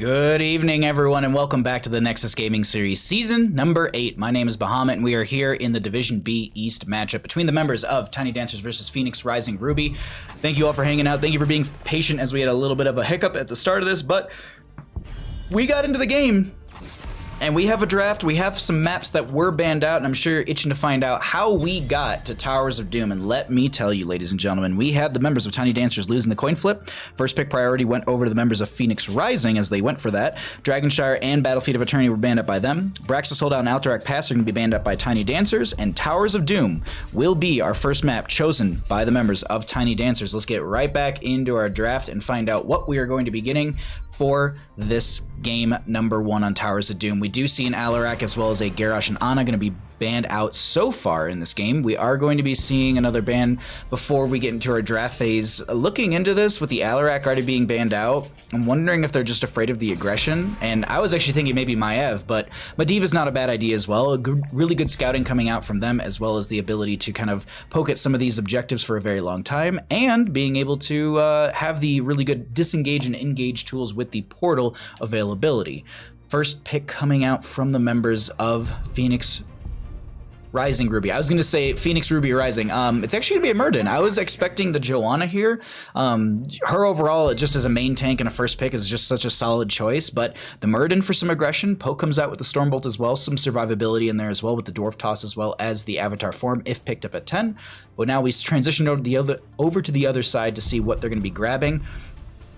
Good evening, everyone, and welcome back to the Nexus Gaming Series, Season number 8. My name is Bahamut, and we are here in the Division B East matchup between the members of Tiny Dancers versus Phoenix Rising Ruby. Thank you all for hanging out. Thank you for being patient as we had a little bit of a hiccup at the start of this, but we got into the game. And we have a draft, we have some maps that were banned out, and I'm sure you're itching to find out how we got to Towers of Doom. And let me tell you, ladies and gentlemen, we had the members of Tiny Dancers losing the coin flip. First pick priority went over to the members of Phoenix Rising as they went for that. Dragonshire and Battlefield of Eternity were banned up by them. Braxis Holdout and Alterac Pass are going to be banned up by Tiny Dancers, and Towers of Doom will be our first map chosen by the members of Tiny Dancers. Let's get right back into our draft and find out what we are going to be getting for this game number 1 on Towers of Doom. We do see an Alarak as well as a Garrosh and Ana going to be banned out so far in this game. We are going to be seeing another ban before we get into our draft phase. Looking into this with the Alarak already being banned out, I'm wondering if they're just afraid of the aggression. And I was actually thinking maybe Maev, but Medivh not a bad idea as well. Really good scouting coming out from them, as well as the ability to kind of poke at some of these objectives for a very long time, and being able to have the really good disengage and engage tools with the portal availability. First pick coming out from the members of Phoenix Rising Ruby. I was going to say Phoenix Ruby Rising. It's actually going to be a Murden. I was expecting the Joanna here. Her overall, just as a main tank and a first pick, is just such a solid choice. But the Murden for some aggression. Poke comes out with the Stormbolt as well. Some survivability in there as well with the Dwarf Toss as well as the Avatar form if picked up at 10. But now we transition over to the other side to see what they're going to be grabbing.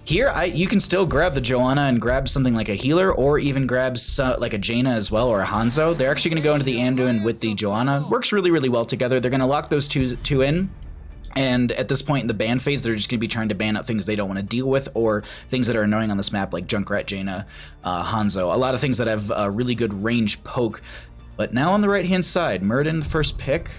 Here, you can still grab the Joanna and grab something like a healer, or even grab like a Jaina as well, or a Hanzo. They're actually going to go into the Anduin with the Joanna. Works really, really well together. They're going to lock those two in. And at this point in the ban phase, they're just going to be trying to ban out things they don't want to deal with, or things that are annoying on this map, like Junkrat, Jaina, Hanzo. A lot of things that have really good range poke. But now on the right-hand side, Murden, the first pick.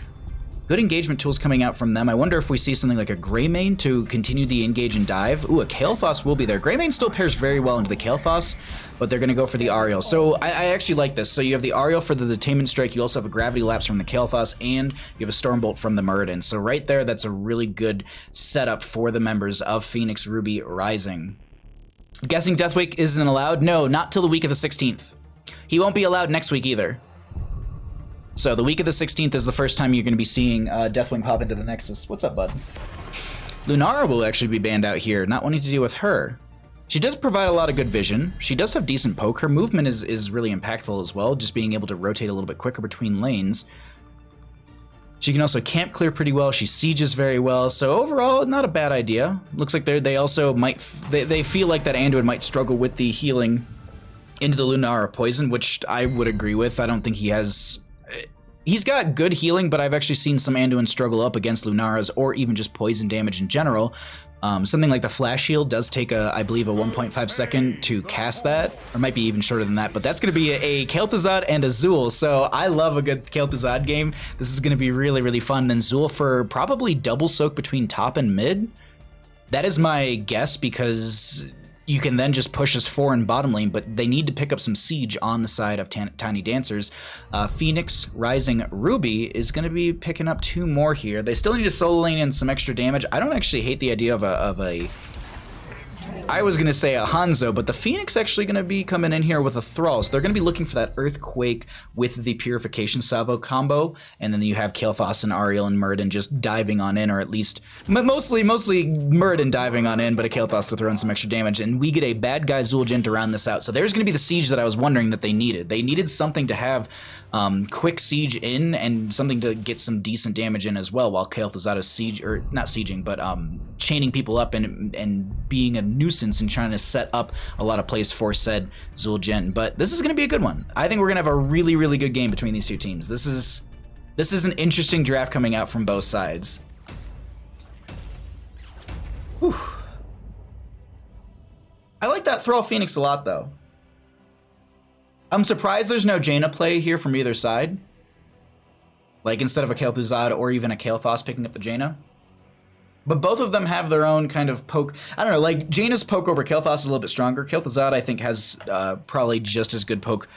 Good engagement tools coming out from them. I wonder if we see something like a Greymane to continue the engage and dive. Ooh, a Kael'thas will be there. Greymane still pairs very well into the Kael'thas, but they're going to go for the Ariel. So I actually like this. So you have the Ariel for the Detainment Strike. You also have a Gravity Lapse from the Kael'thas, and you have a Stormbolt from the Murden. So right there, that's a really good setup for the members of Phoenix Ruby Rising. Guessing Deathwake isn't allowed? No, not till the week of the 16th. He won't be allowed next week either. So the week of the 16th is the first time you're going to be seeing Deathwing pop into the Nexus. What's up, bud? Lunara will actually be banned out here, not wanting to deal with her. She does provide a lot of good vision. She does have decent poke. Her movement is really impactful as well, just being able to rotate a little bit quicker between lanes. She can also camp clear pretty well. She sieges very well. So overall, not a bad idea. Looks like they also might... They feel like that Anduin might struggle with the healing into the Lunara poison, which I would agree with. I don't think he has... He's got good healing, but I've actually seen some Anduin struggle up against Lunaras or even just poison damage in general. Something like the Flash Shield does take, I believe, a 1.5 second to cast that, or might be even shorter than that, but that's going to be a Kael'thas and a Zul, so I love a good Kael'thas game. This is going to be really, really fun. Then Zul for probably double soak between top and mid. That is my guess, because... You can then just push us 4 in bottom lane, but they need to pick up some siege on the side of Tiny Dancers. Phoenix Rising Ruby is going to be picking up 2 more here. They still need a solo lane and some extra damage. I don't actually hate the idea of a I was going to say a Hanzo, but the Phoenix actually going to be coming in here with a Thrall. So they're going to be looking for that Earthquake with the Purification Salvo combo. And then you have Kael'thas and Ariel and Murden just diving on in, or at least mostly Murden diving on in, but a Kael'thas to throw in some extra damage. And we get a bad guy Zul'jin to round this out. So there's going to be the siege that I was wondering that they needed. They needed something to have quick siege in and something to get some decent damage in as well, while Kael'thas is siege, or not sieging, but chaining people up and being a nuisance and trying to set up a lot of plays for said Zul'jin. But this is going to be a good one. I think we're going to have a really, really good game between these two teams. This is an interesting draft coming out from both sides. Whew. I like that Thrall Phoenix a lot, though. I'm surprised there's no Jaina play here from either side. Like, instead of a Kael'thas or even a Kael'thas picking up the Jaina. But both of them have their own kind of poke. I don't know, like, Jaina's poke over Kael'thas is a little bit stronger. Kael'thas, I think, has probably just as good poke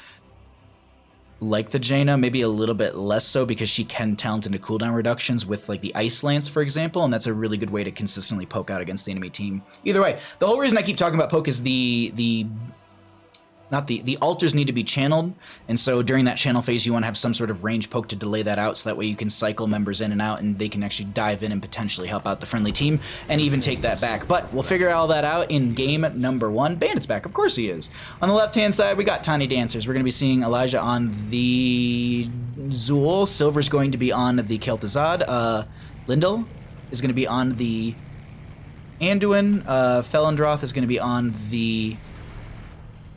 like the Jaina, maybe a little bit less so, because she can talent into cooldown reductions with, like, the Ice Lance, for example, and that's a really good way to consistently poke out against the enemy team. Either way, the whole reason I keep talking about poke is the the altars need to be channeled, and so during that channel phase you want to have some sort of range poke to delay that out, so that way you can cycle members in and out and they can actually dive in and potentially help out the friendly team and even take that back. But we'll figure all that out in game number 1. Bandit's back, of course he is. On the left hand side we got Tiny Dancers. We're going to be seeing Elijah on the Zool, Silver's going to be on the Kel'Thuzad, Lindell is going to be on the Anduin, Felindroth is going to be on the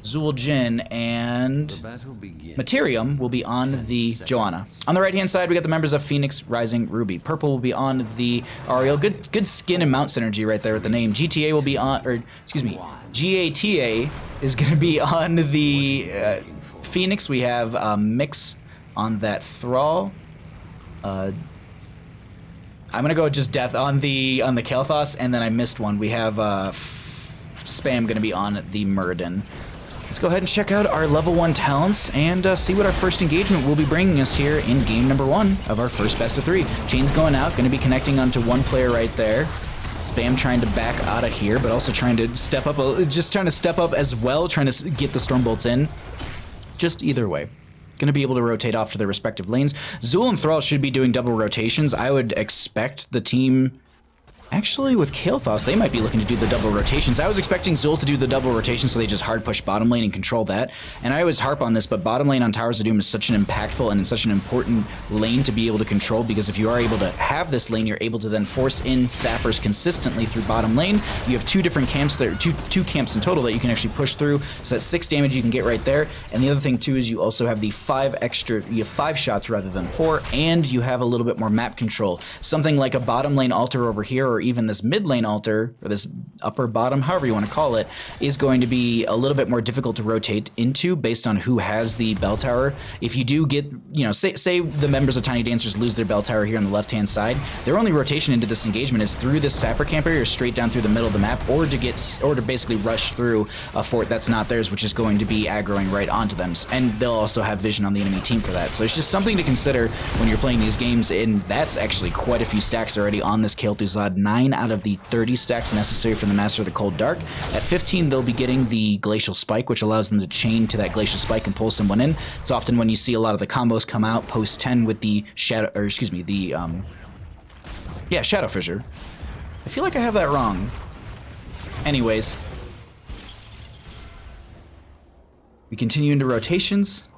Zool Jin, and Materium will be on the Joanna. On the right-hand side, we got the members of Phoenix, Rising, Ruby. Purple will be on the Ariel. Good skin and mount synergy right there with the name. GTA will be on, or excuse me, GATA is going to be on the Phoenix. We have Mix on that Thrall. I'm gonna go just Death on the Kael'thas, and then I missed one. We have Spam gonna be on the Muradin. Let's go ahead and check out our level 1 talents and see what our first engagement will be bringing us here in game number 1 of our first best of 3. Chain's going out, going to be connecting onto one player right there. Spam trying to back out of here, but also trying to step up, just trying to step up as well, trying to get the Stormbolts in. Just either way. Going to be able to rotate off to their respective lanes. Zool and Thrall should be doing double rotations. I would expect the team... Actually, with Kael'thas, they might be looking to do the double rotations. I was expecting Zool to do the double rotation, so they just hard push bottom lane and control that. And I always harp on this, but bottom lane on Towers of Doom is such an impactful and such an important lane to be able to control, because if you are able to have this lane, you're able to then force in sappers consistently through bottom lane. You have two different camps there, two camps in total that you can actually push through, so that's 6 damage you can get right there. And the other thing too is you also have the 5 shots rather than 4, and you have a little bit more map control. Something like a bottom lane altar over here, or even this mid lane altar, or this upper bottom, however you want to call it, is going to be a little bit more difficult to rotate into based on who has the bell tower. If you do get, you know, say the members of Tiny Dancers lose their bell tower here on the left hand side, their only rotation into this engagement is through this sapper camp area or straight down through the middle of the map, or to basically rush through a fort that's not theirs, which is going to be aggroing right onto them. And they'll also have vision on the enemy team for that. So it's just something to consider when you're playing these games, and that's actually quite a few stacks already on this Kael'Thuzad. 9 out of the 30 stacks necessary for the Master of the Cold Dark. At 15, they'll be getting the Glacial Spike, which allows them to chain to that Glacial Spike and pull someone in. It's often when you see a lot of the combos come out post 10 with the Shadow, or excuse me, the Shadow Fissure. I feel like I have that wrong. Anyways, we continue into rotations.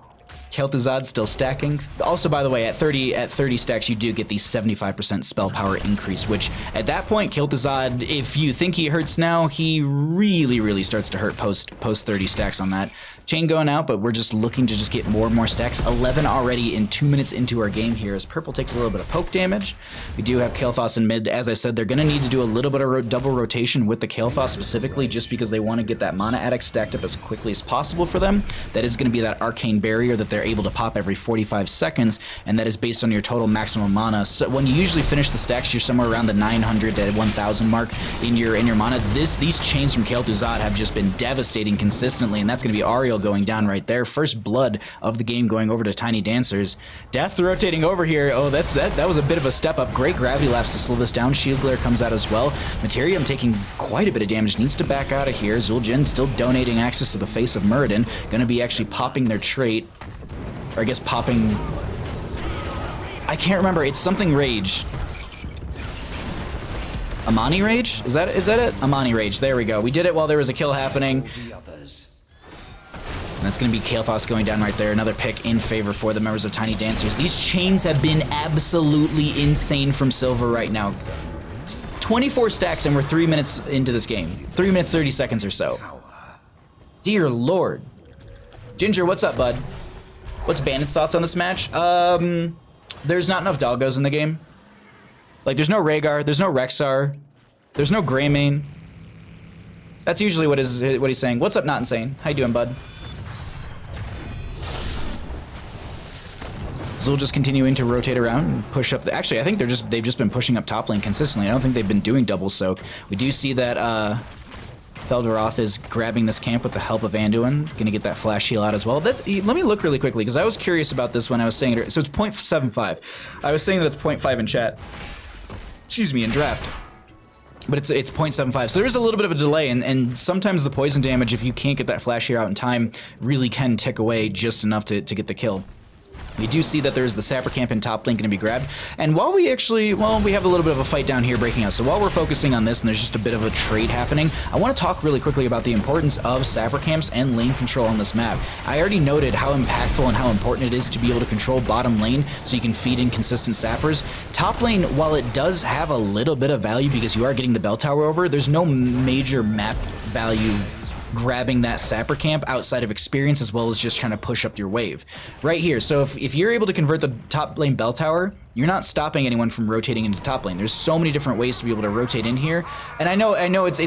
Kael'Thuzad still stacking. Also, by the way, at 30 stacks, you do get the 75% spell power increase, which at that point, Kael'Thuzad, if you think he hurts now, he really starts to hurt post 30 stacks on that. Chain going out, but we're just looking to just get more and more stacks. 11 already in 2 minutes into our game here as Purple takes a little bit of poke damage. We do have Kael'thas in mid. As I said, they're going to need to do a little bit of double rotation with the Kael'thas specifically, just because they want to get that mana addict stacked up as quickly as possible for them. That is going to be that arcane barrier that they're able to pop every 45 seconds, and that is based on your total maximum mana. So when you usually finish the stacks, you're somewhere around the 900 to 1000 mark in your mana. These chains from Kael'Thuzad have just been devastating consistently, and that's going to be Ariel going down right there. First blood of the game going over to Tiny Dancers. Death rotating over here. Oh, that was a bit of a step up. Great gravity lapse to slow this down. Shield Glare comes out as well. Materium taking quite a bit of damage, needs to back out of here. Zul'jin still donating access to the face of Muradin. Going to be actually popping their trait. Or I guess popping... I can't remember. It's something Rage. Amani Rage? Is that it? Amani Rage. There we go. We did it while there was a kill happening. And that's going to be Kael'thas going down right there. Another pick in favor for the members of Tiny Dancers. These chains have been absolutely insane from Silver right now. 24 stacks and we're 3 minutes into this game. 3 minutes, 30 seconds or so. Dear Lord. Ginger, what's up, bud? What's Bandit's thoughts on this match? There's not enough doggos in the game. Like, there's no Rhaegar, there's no Rexxar, there's no Greymane. That's usually what he's saying. What's up, Not Insane? How you doing, bud? Zul just continuing to rotate around and push up. Actually, I think they've just been pushing up top lane consistently. I don't think they've been doing double soak. We do see that Fel'Doroth is grabbing this camp with the help of Anduin. Gonna get that flash heal out as well. Let me look really quickly, because I was curious about this when I was saying it. So it's 0.75. I was saying that it's 0.5 in chat. Excuse me, in draft. but it's 0.75, so there's a little bit of a delay, and sometimes the poison damage, if you can't get that flash here out in time, really can tick away just enough to get the kill. We do see that there's the sapper camp in top lane going to be grabbed, and while we actually, well, we have a little bit of a fight down here breaking out, so while we're focusing on this and there's just a bit of a trade happening, I want to talk really quickly about the importance of sapper camps and lane control on this map. I already noted how impactful and how important it is to be able to control bottom lane so you can feed in consistent sappers. Top lane, while it does have a little bit of value because you are getting the bell tower over, there's no major map value grabbing that sapper camp outside of experience, as well as just trying to push up your wave right here. So if you're able to convert the top lane bell tower, you're not stopping anyone from rotating into top lane. There's so many different ways to be able to rotate in here, and I know it's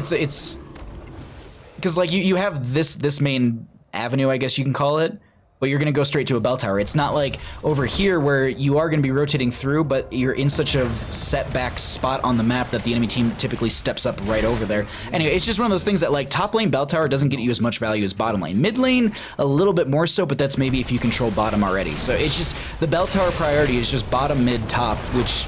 because like you have this main avenue, I guess you can call it, but you're going to go straight to a bell tower. It's not like over here where you are going to be rotating through, but you're in such a setback spot on the map that the enemy team typically steps up right over there. Anyway, it's just one of those things that like top lane bell tower doesn't get you as much value as bottom lane. Mid lane, a little bit more so, but that's maybe if you control bottom already. So it's just the bell tower priority is just bottom, mid, top, which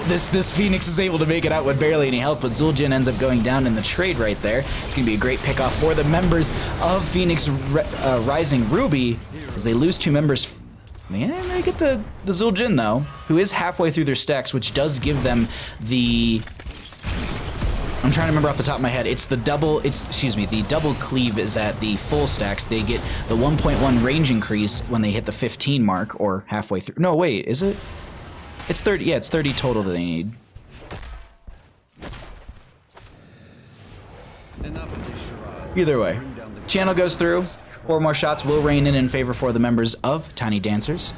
this Phoenix is able to make it out with barely any help, but Zul'jin ends up going down in the trade right there. It's going to be a great pickoff for the members of Phoenix Rising Ruby as they lose 2 members. Yeah, they get the Zul'jin though, who is halfway through their stacks, which does give them the... I'm trying to remember off the top of my head. It's the double, the double cleave is at the full stacks. They get the 1.1 range increase when they hit the 15 mark or halfway through. No, wait, is it? It's 30, yeah, it's 30 total that they need. Either way, channel goes through. 4 more shots will rain in favor for the members of Tiny Dancers.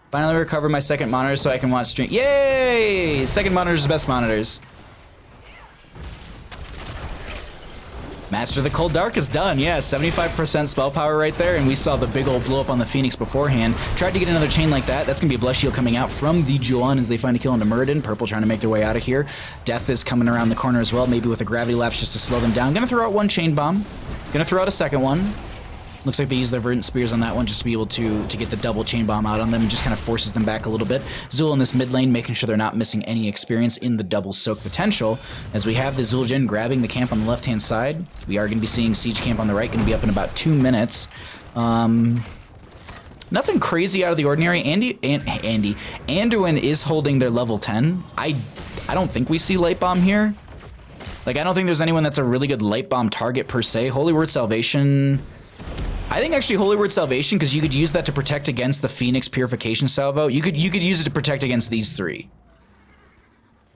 Finally recovered my second monitor so I can watch stream. Yay! Second monitors, best monitors. Master of the Cold Dark is done, yeah, 75% spell power right there, and we saw the big old blow up on the Phoenix beforehand. Tried to get another chain like that. That's going to be a Bless Shield coming out from the Juan as they find a kill into Muradin. Purple trying to make their way out of here. Death is coming around the corner as well, maybe with a Gravity Lapse just to slow them down. Gonna throw out 1 chain bomb. Gonna throw out a second one. Looks like they use their Verdant Spears on that one just to be able to get the double chain bomb out on them. Just kind of forces them back a little bit. Zul in this mid lane making sure they're not missing any experience in the double soak potential. As we have the Zul'jin grabbing the camp on the left-hand side. We are going to be seeing Siege Camp on the right, going to be up in about 2 minutes. Nothing crazy out of the ordinary. Anduin is holding their level 10. I don't think we see Light Bomb here. Like, I don't think there's anyone that's a really good Light Bomb target per se. Holy Word Salvation... I think actually Holy Word Salvation, because you could use that to protect against the Phoenix Purification Salvo. You could use it to protect against these 3.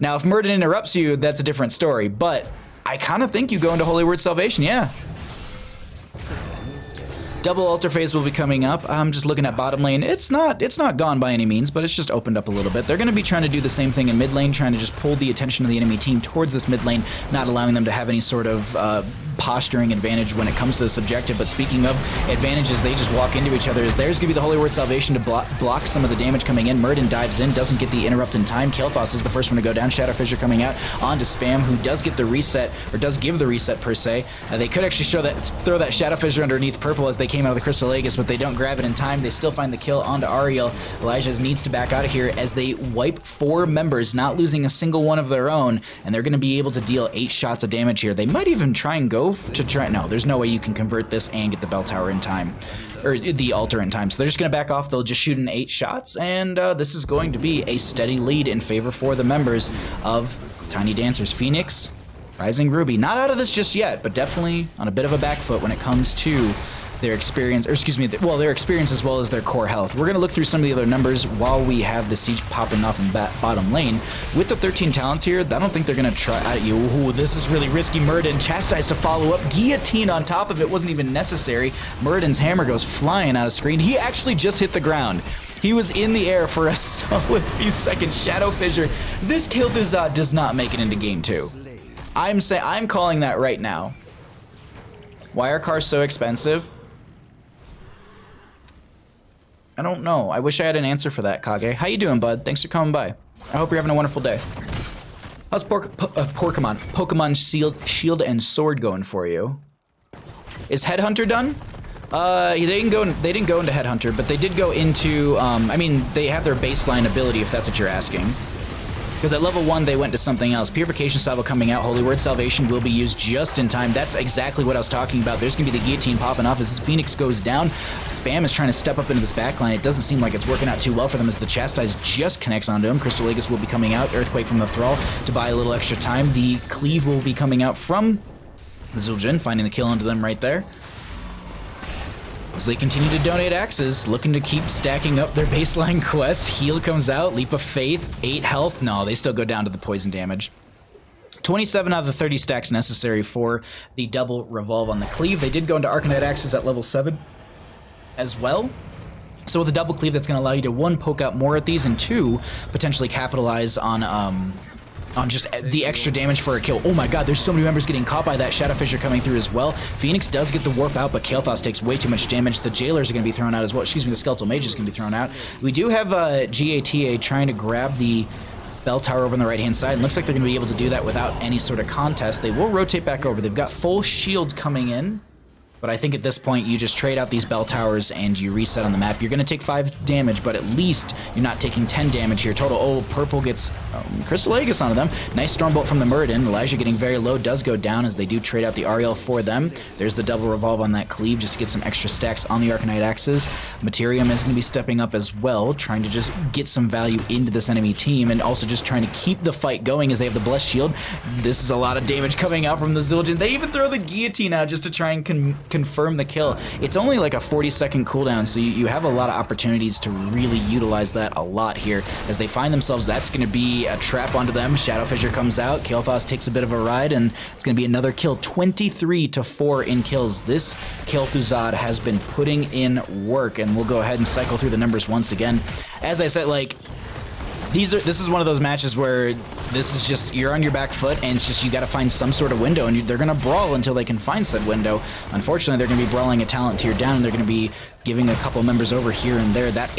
Now, if Muradin interrupts you, that's a different story, but I kind of think you go into Holy Word Salvation, yeah. Double Altar Phase will be coming up. I'm just looking at bottom lane. It's not gone by any means, but it's just opened up a little bit. They're going to be trying to do the same thing in mid lane, trying to just pull the attention of the enemy team towards this mid lane, not allowing them to have any sort of posturing advantage when it comes to this objective. But speaking of advantages, they just walk into each other. As there's going to be the Holy Word Salvation to block some of the damage coming in. Muradin dives in, doesn't get the interrupt in time. Kael'thas is the first one to go down. Shadow Fissure coming out onto Spam, who does get the reset, or does give the reset per se. They could actually throw that Shadow Fissure underneath Purple as they came out of the Crystal Aegis, but they don't grab it in time. They still find the kill onto Ariel. Elijah needs to back out of here as they wipe 4 members, not losing a single one of their own, and they're going to be able to deal 8 shots of damage here. They might even try and go to try... No, there's no way you can convert this and get the bell tower in time, or the altar in time. So they're just going to back off. They'll just shoot in 8 shots, and this is going to be a steady lead in favor for the members of Tiny Dancers. Phoenix Rising Ruby, not out of this just yet, but definitely on a bit of a back foot when it comes to their experience, or excuse me, their experience as well as their core health. We're going to look through some of the other numbers while we have the siege popping off in bottom lane. With the 13 talent here, I don't think they're going to try... Ooh, this is really risky. Muradin chastised to follow up. Guillotine on top of it wasn't even necessary. Muradin's hammer goes flying out of screen. He actually just hit the ground. He was in the air for a solid few seconds. Shadow Fissure. This Kael'thas does not make it into game 2. I'm calling that right now. Why are cars so expensive? I don't know. I wish I had an answer for that, Kage. How you doing, bud? Thanks for coming by. I hope you're having a wonderful day. How's Pokemon Shield and Sword going for you? Is Headhunter done? They didn't go into Headhunter, but they did go into, I mean, they have their baseline ability, if that's what you're asking. Because at level 1, they went to something else. Purification Salvo coming out. Holy Word Salvation will be used just in time. That's exactly what I was talking about. There's going to be the guillotine popping off as Phoenix goes down. Spam is trying to step up into this backline. It doesn't seem like it's working out too well for them as the Chastise just connects onto him. Crystal Aegis will be coming out. Earthquake from the Thrall to buy a little extra time. The Cleave will be coming out from the Zul'jin, finding the kill onto them right there. As they continue to donate axes, looking to keep stacking up their baseline quests. Heal comes out, Leap of Faith, 8 health. No, they still go down to the poison damage. 27 out of the 30 stacks necessary for the double revolve on the Cleave. They did go into Arcanite axes at level 7 as well. So with a double Cleave, that's going to allow you to, 1, poke out more at these, and 2, potentially capitalize on just the extra damage for a kill. Oh my god, there's so many members getting caught by that. Shadow Fissure coming through as well. Phoenix does get the warp out, but Kael'thas takes way too much damage. The Jailers are going to be thrown out as well. Excuse me, the Skeletal Mage is going to be thrown out. We do have GATA trying to grab the Bell Tower over on the right-hand side. It looks like they're going to be able to do that without any sort of contest. They will rotate back over. They've got full shields coming in. But I think at this point, you just trade out these bell towers and you reset on the map. You're going to take 5 damage, but at least you're not taking 10 damage here total. Oh, purple gets Crystal Aegis onto them. Nice Stormbolt from the Muradin. Elijah getting very low, does go down as they do trade out the Ariel for them. There's the double revolve on that Cleave, just to get some extra stacks on the Arcanite axes. Materium is going to be stepping up as well, trying to just get some value into this enemy team, and also just trying to keep the fight going as they have the Blessed Shield. This is a lot of damage coming out from the Zul'jin. They even throw the Guillotine out just to try and confirm the kill. It's only like a 40-second cooldown, so you have a lot of opportunities to really utilize that a lot here. As they find themselves, that's going to be a trap onto them. Shadow Fissure comes out. Kael'thas takes a bit of a ride, and it's going to be another kill. 23-4 in kills. This Kel'Thuzad has been putting in work, and we'll go ahead and cycle through the numbers once again. As I said, like, this is one of those matches where this is just, you're on your back foot, and it's just you got to find some sort of window, and they're going to brawl until they can find said window. Unfortunately, they're going to be brawling a talent tier down, and they're going to be giving a couple members over here and there. That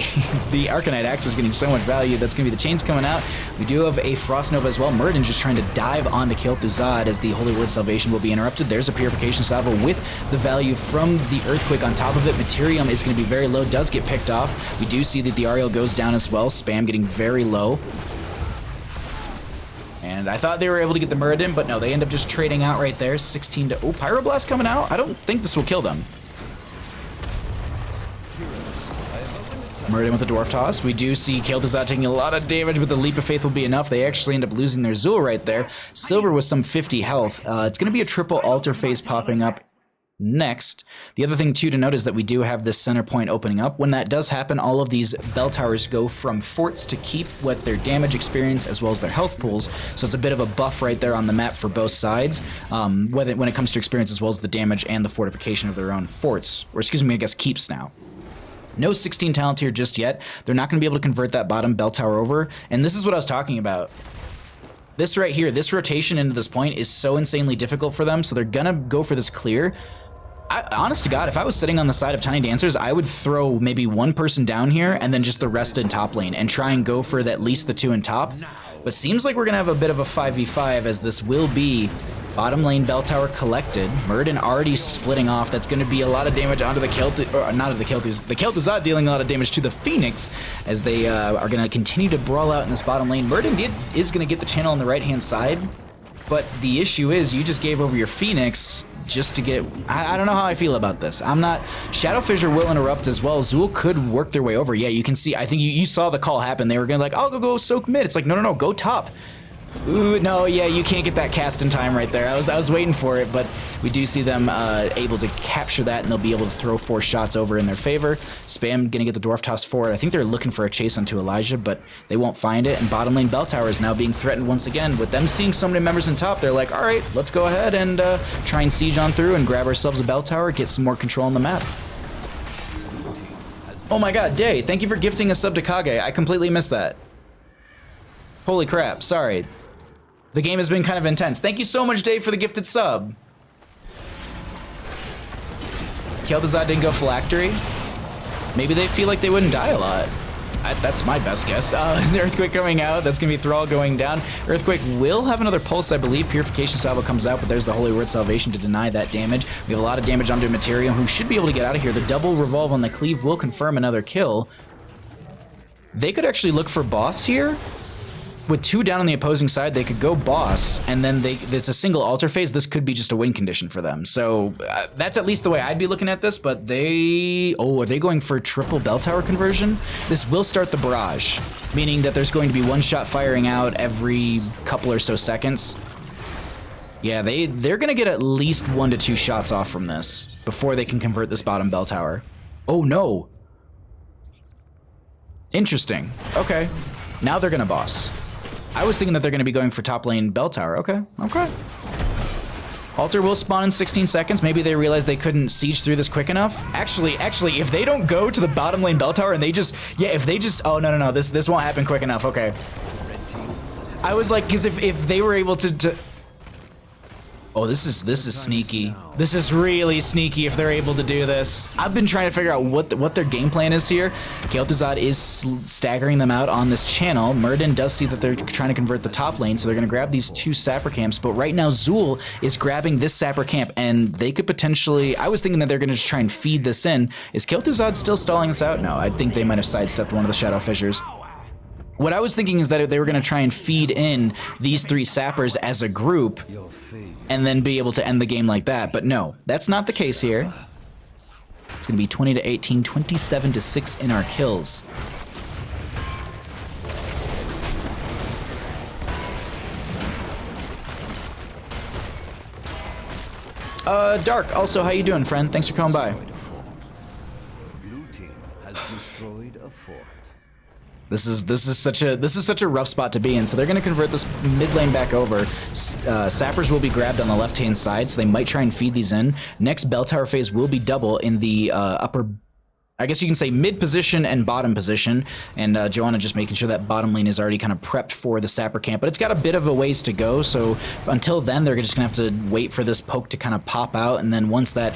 the Arcanite axe is getting so much value. That's going to be the chains coming out. We do have a Frost Nova as well. Muradin just trying to dive onto Kel'Thuzad as the Holy Word Salvation will be interrupted. There's a Purification Salvo with the value from the Earthquake on top of it. Materium is going to be very low, does get picked off. We do see that the Ariel goes down as well. Spam getting very low. And I thought they were able to get the Muradin, but no, they end up just trading out right there. 16 to... Oh, Pyroblast coming out? I don't think this will kill them. Muradin with the Dwarf Toss. We do see Kel'Thuzad taking a lot of damage, but the Leap of Faith will be enough. They actually end up losing their Zul right there. Silver with some 50 health. It's going to be a triple altar phase popping up next. The other thing too to note is that we do have this center point opening up. When that does happen, all of these bell towers go from forts to keep with their damage experience as well as their health pools. So it's a bit of a buff right there on the map for both sides, when it comes to experience as well as the damage and the fortification of their own forts, or excuse me, I guess keeps now. No 16 talent tier just yet. They're not going to be able to convert that bottom bell tower over, and this is what I was talking about. This right here, this rotation into this point is so insanely difficult for them, so they're gonna go for this clear. Honest to God, if I was sitting on the side of Tiny Dancers, I would throw maybe one person down here and then just the rest in top lane and try and go for at least the 2 in top. But seems like we're going to have a bit of a 5v5 as this will be bottom lane bell tower collected. Muradin already splitting off. That's going to be a lot of damage onto the Kel'Thuzad dealing a lot of damage to the Phoenix as they are going to continue to brawl out in this bottom lane. Muradin is going to get the channel on the right-hand side, but the issue is you just gave over your Phoenix just to get... I don't know how I feel about this. I'm not... Shadow Fissure will interrupt as well. Zul could work their way over. Yeah, you can see... I think you saw the call happen. They were going to like, I'll go soak mid. It's like, no, go top. Ooh, no, yeah, you can't get that cast in time right there. I was waiting for it, but we do see them able to capture that, and they'll be able to throw 4 shots over in their favor. Spam gonna get the Dwarf Toss forward. I think they're looking for a chase onto Elijah, but they won't find it, and bottom lane Bell Tower is now being threatened once again. With them seeing so many members in top, they're like, all right, let's go ahead and try and siege on through and grab ourselves a Bell Tower, get some more control on the map. Oh my god, Day, thank you for gifting a sub to Kage. I completely missed that. Holy crap, sorry. The game has been kind of intense. Thank you so much, Dave, for the gifted sub. Kel'Thuzad didn't go phylactery. Maybe they feel like they wouldn't die a lot. That's my best guess. Earthquake coming out. That's going to be Thrall going down. Earthquake will have another pulse, I believe. Purification Salvo comes out, but there's the Holy Word Salvation to deny that damage. We have a lot of damage onto Materium, who should be able to get out of here. The double revolve on the Cleave will confirm another kill. They could actually look for boss here. with 2 down on the opposing side, they could go boss, and then there's a single altar phase. This could be just a win condition for them. So that's at least the way I'd be looking at this, but are they going for triple bell tower conversion? This will start the barrage, meaning that there's going to be 1-shot firing out every couple or so seconds. Yeah, they're gonna get at least 1 to 2 shots off from this before they can convert this bottom bell tower. Oh no. Interesting. Okay. Now they're gonna boss. I was thinking that they're going to be going for top lane bell tower. Okay, okay. Altar will spawn in 16 seconds. Maybe they realized they couldn't siege through this quick enough. Actually, if they don't go to the bottom lane bell tower and they just, oh, no, this won't happen quick enough. Okay. I was like, because if they were able to oh, this is sneaky. This is really sneaky if they're able to do this. I've been trying to figure out what their game plan is here. Kel'Thuzad is staggering them out on this channel. Muradin does see that they're trying to convert the top lane, so they're going to grab these 2 sapper camps. But right now, Zul is grabbing this sapper camp, and they could potentially... I was thinking that they're going to just try and feed this in. Is Kel'Thuzad still stalling this out? No, I think they might have sidestepped one of the Shadow Fissures. What I was thinking is that they were going to try and feed in these 3 sappers as a group and then be able to end the game like that. But no, that's not the case here. It's going to be 20 to 18, 27 to 6 in our kills. Dark, also, how you doing, friend? Thanks for coming by. Blue team has destroyed a fort. This is such a rough spot to be in. So they're going to convert this mid lane back over. Sappers will be grabbed on the left hand side, so they might try and feed these in. Next bell tower phase will be double in the upper, I guess you can say mid position and bottom position, and Joanna just making sure that bottom lane is already kind of prepped for the sapper camp, but it's got a bit of a ways to go, so until then they're just gonna have to wait for this poke to kind of pop out, and then once the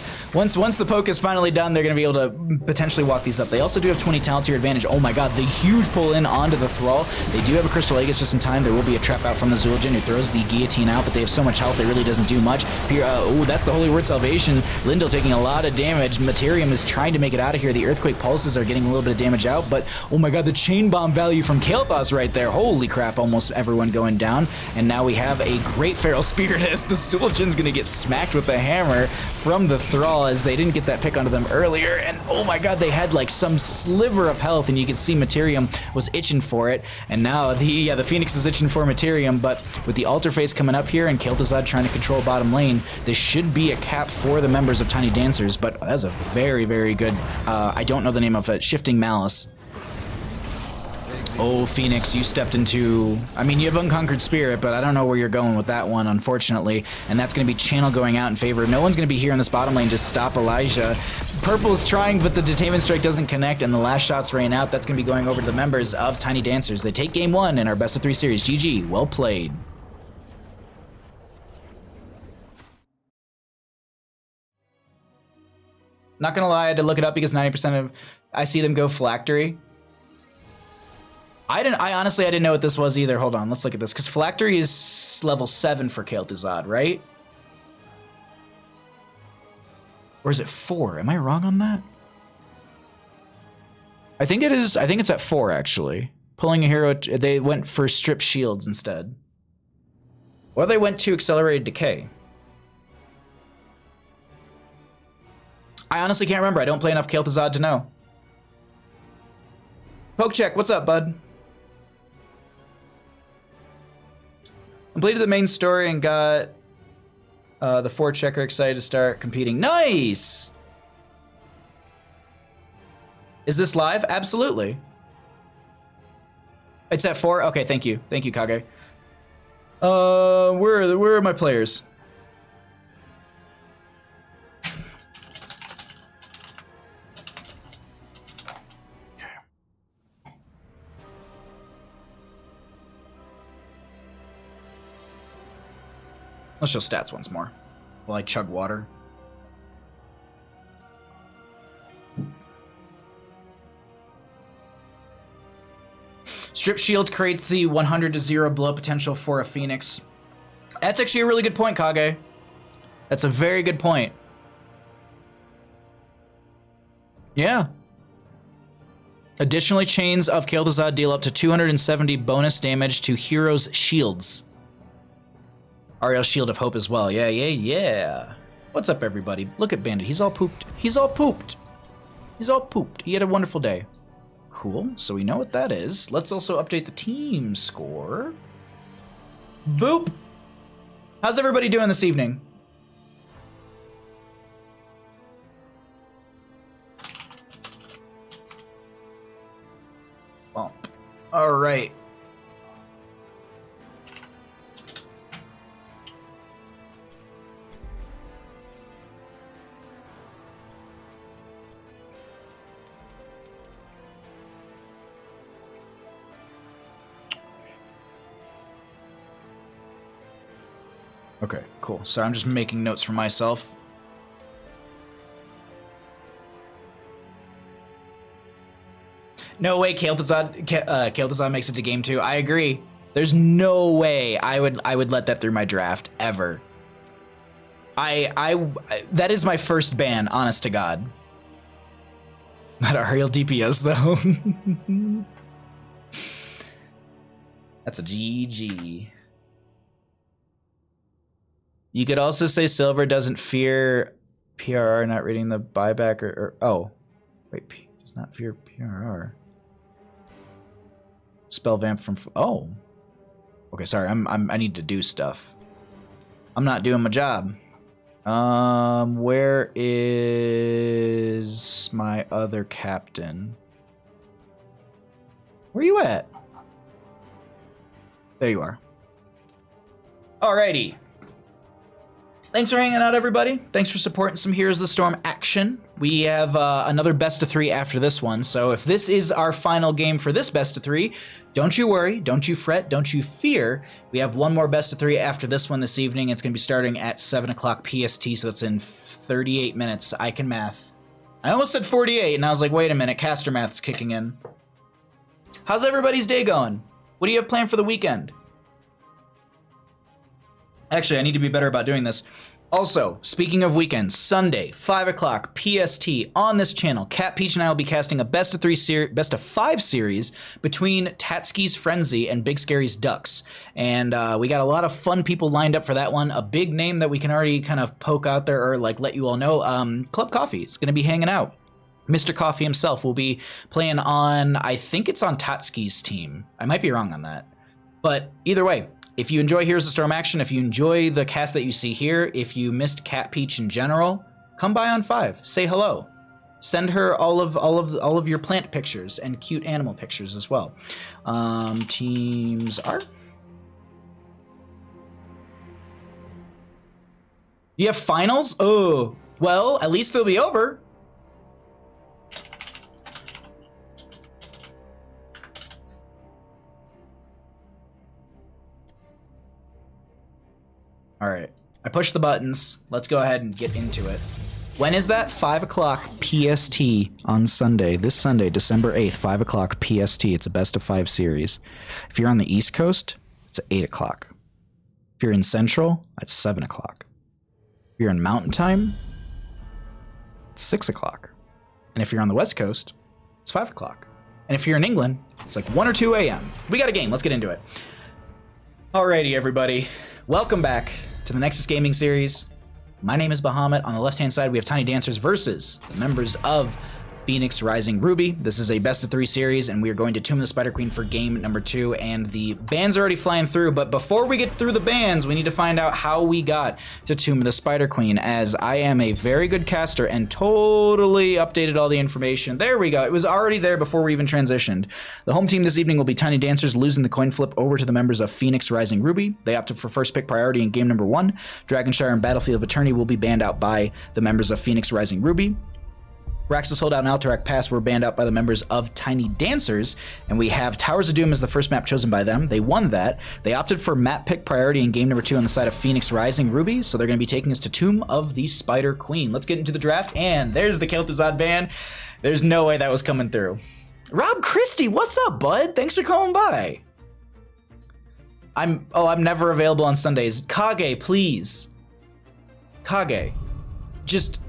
poke is finally done, they're gonna be able to potentially walk these up. They also do have 20 talent to your advantage. Oh my god, the huge pull in onto the Thrall. They do have a Crystal Aegis just in time. There will be a trap out from the Zul'jin who throws the guillotine out, but they have so much health it really doesn't do much. Oh, that's the Holy Word Salvation. Lindell taking a lot of damage. Materium is trying to make it out of here. The Earthquake Pulses are getting a little bit of damage out, but oh my god, the chain bomb value from Kael'thas right there. Holy crap, almost everyone going down. And now we have a great Feral Spiritist. The Zul'jin's gonna get smacked with the hammer from the Thrall as they didn't get that pick onto them earlier. And oh my god, they had like some sliver of health, and you can see Materium was itching for it. And now the Phoenix is itching for Materium, but with the altar phase coming up here and Kael'thas trying to control bottom lane, this should be a cap for the members of Tiny Dancers, but that's a very, very good, I don't know the name of it, Shifting Malice. Oh, Phoenix, you stepped into... I mean, you have Unconquered Spirit, but I don't know where you're going with that one, unfortunately. And that's going to be Channel going out in favor. No one's going to be here in this bottom lane to stop Elijah. Purple's trying, but the Detainment Strike doesn't connect, and the last shots rain out. That's going to be going over to the members of Tiny Dancers. They take game 1 in our best of 3 series. GG, well played. Not gonna lie, I had to look it up because 90% of I see them go Phylactery. I honestly didn't know what this was either. Hold on, let's look at this. Because Phylactery is level 7 for Kael'thuzad, right? Or is it 4? Am I wrong on that? I think it is. I think it's at 4 actually. Pulling a hero, they went for Strip Shields instead. Or they went to Accelerated Decay. I honestly can't remember. I don't play enough Kael'thuzad to know. Poke check, what's up, bud? Completed the main story and got the 4 checker excited to start competing. Nice! Is this live? Absolutely. It's at 4? Okay, thank you. Thank you, Kage. Where are my players? Let's show stats once more while I chug water. Strip Shield creates the 100 to 0 blow potential for a Phoenix. That's actually a really good point, Kage. That's a very good point. Yeah. Additionally, chains of Kel'Thuzad deal up to 270 bonus damage to heroes' shields. Ariel's Shield of Hope as well. Yeah. What's up, everybody? Look at Bandit. He's all pooped. He's all pooped. He had a wonderful day. Cool. So we know what that is. Let's also update the team score. Boop. How's everybody doing this evening? Bump. All right. Okay, cool. So I'm just making notes for myself. No way Kel'Thuzad makes it to game 2. I agree. There's no way I would let that through my draft ever. That is my first ban, honest to God. Not Ariel DPS though. That's a GG. You could also say Silver doesn't fear PRR not reading the buyback or oh, wait, does not fear PRR. Spell vamp from oh, okay. Sorry, I need to do stuff. I'm not doing my job. Where is my other captain? Where you at? There you are. Alrighty. Thanks for hanging out, everybody. Thanks for supporting some Heroes of the Storm action. We have another best of 3 after this one, so if this is our final game for this best of 3, don't you worry, don't you fret, don't you fear. We have one more best of 3 after this one this evening. It's going to be starting at 7 o'clock PST, so that's in 38 minutes. I can math. I almost said 48, and I was like, wait a minute, caster math's kicking in. How's everybody's day going? What do you have planned for the weekend? Actually, I need to be better about doing this. Also, speaking of weekends, Sunday, 5 o'clock PST on this channel, Cat Peach and I will be casting a best of 5 series between Tatsuki's Frenzy and Big Scary's Ducks. And we got a lot of fun people lined up for that one. A big name that we can already kind of poke out there or like let you all know. Club Coffee is going to be hanging out. Mr. Coffee himself will be playing on, I think it's on Tatsuki's team. I might be wrong on that. But either way, if you enjoy Heroes of Storm action, if you enjoy the cast that you see here, if you missed Cat Peach in general, come by on 5. Say hello. Send her all of your plant pictures and cute animal pictures as well. Teams are. You have finals? Oh, well, at least they'll be over. All right, I pushed the buttons. Let's go ahead and get into it. When is that? 5 o'clock PST on Sunday. This Sunday, December 8th, 5 o'clock PST. It's a best of 5 series. If you're on the East Coast, it's at 8 o'clock. If you're in Central, it's 7 o'clock. If you're in Mountain Time, it's 6 o'clock. And if you're on the West Coast, it's 5 o'clock. And if you're in England, it's like 1 or 2 a.m. We got a game. Let's get into it. Alrighty, everybody. Welcome back to the Nexus Gaming Series. My name is Bahamut. On the left-hand side, we have Tiny Dancers versus the members of Phoenix Rising Ruby. This is a best of 3 series, and we are going to Tomb of the Spider Queen for game number 2, and the bans are already flying through, but before we get through the bans, we need to find out how we got to Tomb of the Spider Queen, as I am a very good caster and totally updated all the information. There we go. It was already there before we even transitioned. The home team this evening will be Tiny Dancers, losing the coin flip over to the members of Phoenix Rising Ruby. They opted for first pick priority in game number 1. Dragonshire and Battlefield of Eternity will be banned out by the members of Phoenix Rising Ruby. Raxus Holdout and Alterac Pass were banned out by the members of Tiny Dancers, and we have Towers of Doom as the first map chosen by them. They won that. They opted for map pick priority in game number 2 on the side of Phoenix Rising Ruby, so they're going to be taking us to Tomb of the Spider Queen. Let's get into the draft, and there's the Kel'Thuzad ban. There's no way that was coming through. Rob Christie, what's up, bud? Thanks for coming by. I'm never available on Sundays. Kage, please. Kage, just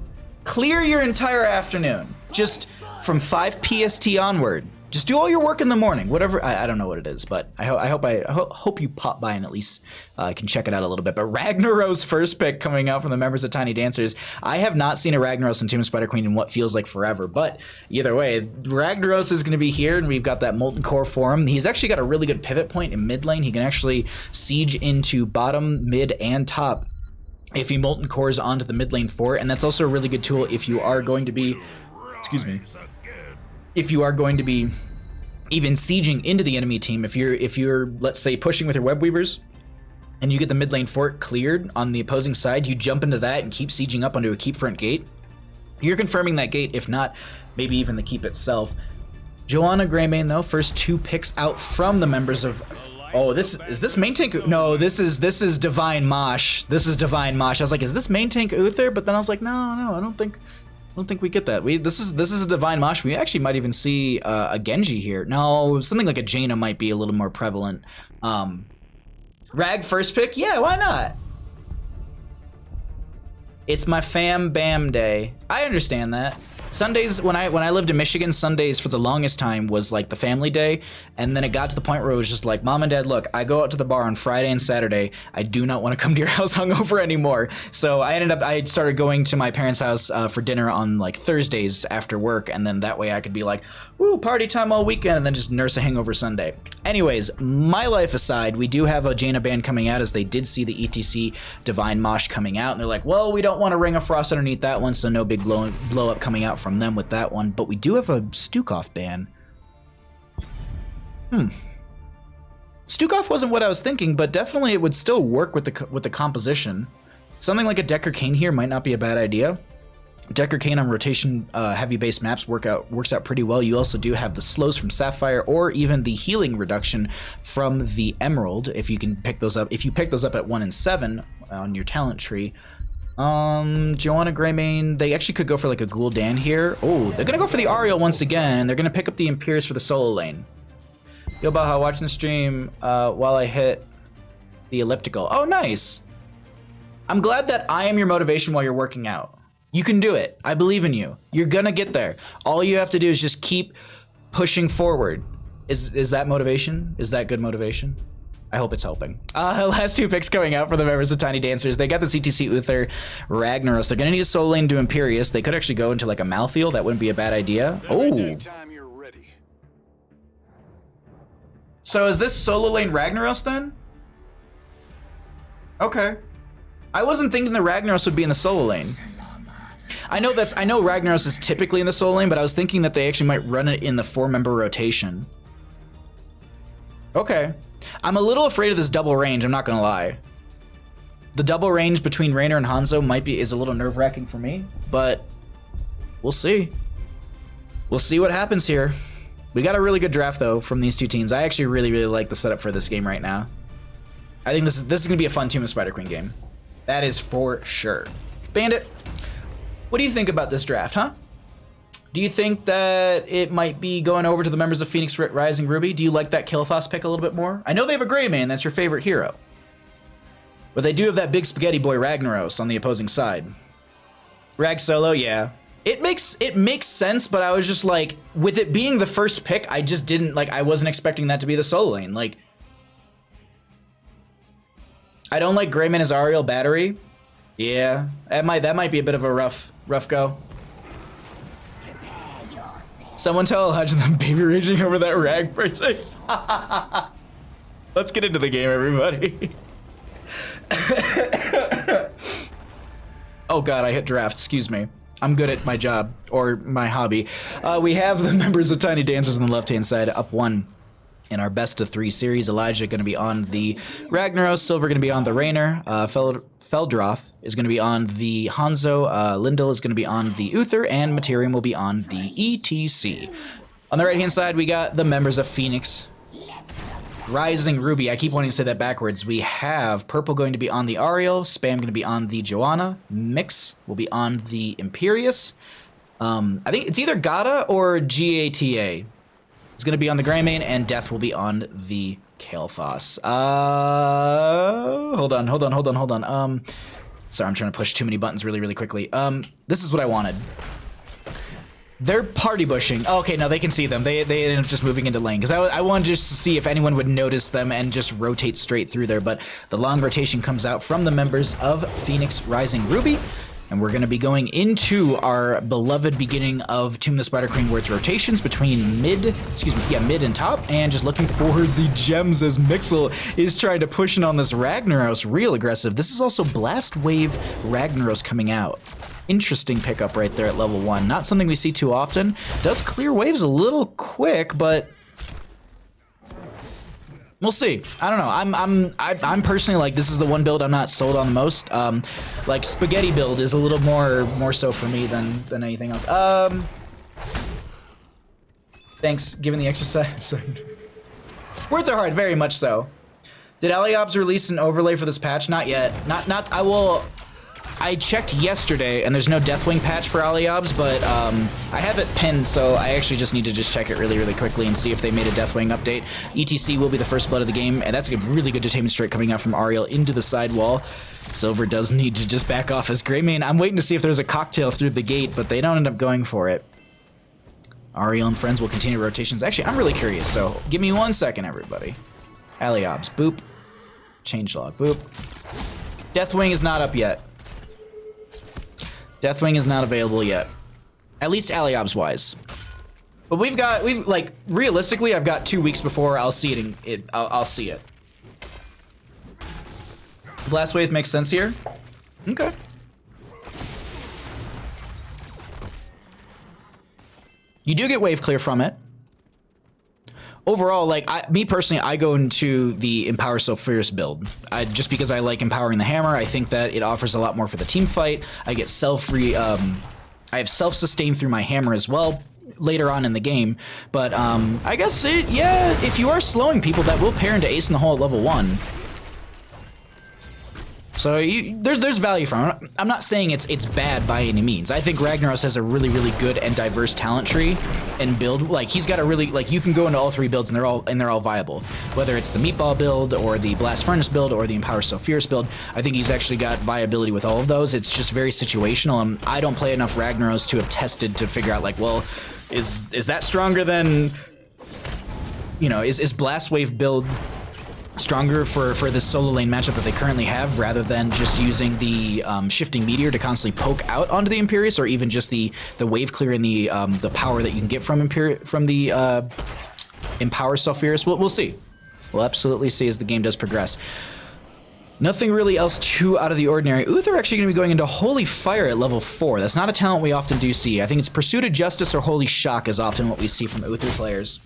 clear your entire afternoon. Just from 5 PST onward. Just do all your work in the morning, whatever. I don't know what it is, but I hope you pop by and at least can check it out a little bit. But Ragnaros first pick coming out from the members of Tiny Dancers. I have not seen a Ragnaros in Tomb of Spider Queen in what feels like forever, but either way, Ragnaros is going to be here, and we've got that Molten Core for him. He's actually got a really good pivot point in mid lane. He can actually siege into bottom, mid, and top if he Molten Cores onto the mid lane fort, and that's also a really good tool if you are going to be, excuse me, if you are going to be even sieging into the enemy team. If you're let's say pushing with your web weavers and you get the mid lane fort cleared on the opposing side, you jump into that and keep sieging up onto a keep front gate. You're confirming that gate, if not maybe even the keep itself. Joanna Greymane though, first 2 picks out from the members of, oh, this is this main tank? No, this is Divine Mosh. This is Divine Mosh. I was like, is this main tank Uther? But then I was like, no, I don't think we get that. This is a Divine Mosh. We actually might even see a Genji here. No, something like a Jaina might be a little more prevalent. Rag first pick? Yeah, why not? It's my fam bam day. I understand that. Sundays, when I lived in Michigan, Sundays for the longest time was like the family day, and then it got to the point where it was just like, Mom and Dad, look, I go out to the bar on Friday and Saturday. I do not want to come to your house hungover anymore. So I started going to my parents' house for dinner on like Thursdays after work, and then that way I could be like, woo, party time all weekend, and then just nurse a hangover Sunday. Anyways, my life aside, we do have a Jaina ban coming out, as they did see the ETC Divine Mosh coming out, and they're like, well, we don't want a Ring of Frost underneath that one, so no big blow up coming out from them with that one, but we do have a Stukov ban. Stukov wasn't what I was thinking, but definitely it would still work with the composition. Something like a Decker Kane here might not be a bad idea. Decker Kane on rotation heavy base maps works out pretty well. You also do have the slows from Sapphire, or even the healing reduction from the Emerald if you can pick those up. If you pick those up at 1 and 7 on your talent tree. Joanna Greymane, they actually could go for like a Gul'dan here. Oh, they're gonna go for the Ariel once again, and they're gonna pick up the Imperius for the solo lane. Yo, Baha, watching the stream while I hit the elliptical. Oh, nice. I'm glad that I am your motivation while you're working out. You can do it. I believe in you. You're gonna get there. All you have to do is just keep pushing forward. Is that motivation? Is that good motivation? I hope it's helping. Last 2 picks coming out for the members of Tiny Dancers. They got the CTC Uther, Ragnaros. They're gonna need a solo lane to Imperius. They could actually go into like a Malthael. That wouldn't be a bad idea. Oh. So is this solo lane Ragnaros then? Okay. I wasn't thinking the Ragnaros would be in the solo lane. I know Ragnaros is typically in the solo lane, but I was thinking that they actually might run it in the 4-member rotation. Okay. I'm a little afraid of this double range, I'm not gonna lie. The double range between Raynor and Hanzo is a little nerve-wracking for me, but we'll see. We'll see what happens here. We got a really good draft though from these 2 teams. I actually really like the setup for this game right now. I think this is gonna be a fun Tomb of Spider Queen game. That is for sure. Bandit, what do you think about this draft, huh? Do you think that it might be going over to the members of Phoenix Rising Ruby? Do you like that Kilthos pick a little bit more? I know they have a Greymane, that's your favorite hero. But they do have that big spaghetti boy Ragnaros on the opposing side. Rag solo, yeah. It makes sense, but I was just like, with it being the first pick, I just didn't, like, I wasn't expecting that to be the solo lane. Like, I don't like Greymane as Ariel battery. Yeah, that might be a bit of a rough go. Someone tell Elijah I'm baby raging over that Rag person. Let's get into the game, everybody. Oh god, I hit draft, excuse me. I'm good at my job, or my hobby. We have the members of Tiny Dancers on the left-hand side, up 1 in our best of 3 series. Elijah gonna be on the Ragnaros, Silver gonna be on the Raynor, Feldroth is going to be on the Hanzo, Lindell is going to be on the Uther, and Materium will be on the ETC. On the right-hand side, we got the members of Phoenix Rising Ruby. I keep wanting to say that backwards. We have Purple going to be on the Ariel, Spam going to be on the Joanna, Mix will be on the Imperius. I think it's either Gata or Gata. It's going to be on the Greymane, and Death will be on the Kael'thas. Hold on. Sorry, I'm trying to push too many buttons really quickly. This is what I wanted. They're party bushing. Oh, okay, no, they can see them. They ended up just moving into lane because I wanted just to see if anyone would notice them and just rotate straight through there. But the long rotation comes out from the members of Phoenix Rising Ruby. And we're going to be going into our beloved beginning of Tomb of the Spider Queen, where it's rotations between mid and top, and just looking for the gems as Mixel is trying to push in on this Ragnaros real aggressive. This is also Blast Wave Ragnaros coming out. Interesting pickup right there at level 1. Not something we see too often. Does clear waves a little quick, but we'll see. I don't know. I'm personally like, this is the one build I'm not sold on the most. Like spaghetti build is a little more so for me than anything else. Thanks, given the exercise. Words are hard, very much so. Did Aliobs release an overlay for this patch? Not yet. I checked yesterday, and there's no Deathwing patch for Aliobs, but I have it pinned, so I actually just need to just check it really quickly and see if they made a Deathwing update. ETC will be the first blood of the game, and that's a really good detainment strike coming out from Ariel into the sidewall. Silver does need to just back off as Greymane. I'm waiting to see if there's a cocktail through the gate, but they don't end up going for it. Ariel and friends will continue rotations. Actually, I'm really curious, so give me 1 second, everybody. Aliobs, boop. Changelog, boop. Deathwing is not up yet. Deathwing is not available yet. At least Aliobs wise. But we've like, realistically, I've got 2 weeks before I'll see it. I'll see it. Blast Wave makes sense here. Okay. You do get wave clear from it. Overall, like, me personally, I go into the Empower So Fierce build. Just because I like empowering the hammer, I think that it offers a lot more for the team fight. I get I have self-sustain through my hammer as well later on in the game. But I guess if you are slowing people, that will pair into Ace in the Hole at level 1. So there's value from it. I'm not saying it's bad by any means. I think Ragnaros has a really good and diverse talent tree and build. Like, he's got a really, like, you can go into all 3 builds and they're all viable. Whether it's the Meatball build or the Blast Furnace build or the Empower So Fierce build, I think he's actually got viability with all of those. It's just very situational, and I don't play enough Ragnaros to have tested to figure out, like, well, is that stronger than, you know, is Blast Wave build stronger for this solo lane matchup that they currently have, rather than just using the shifting meteor to constantly poke out onto the Imperius, or even just the wave clear and the power that you can get from the Empower So Fierce. We'll see. We'll absolutely see as the game does progress. Nothing really else too out of the ordinary. Uther actually going to be going into Holy Fire at level 4. That's not a talent we often do see. I think it's Pursuit of Justice or Holy Shock is often what we see from Uther players.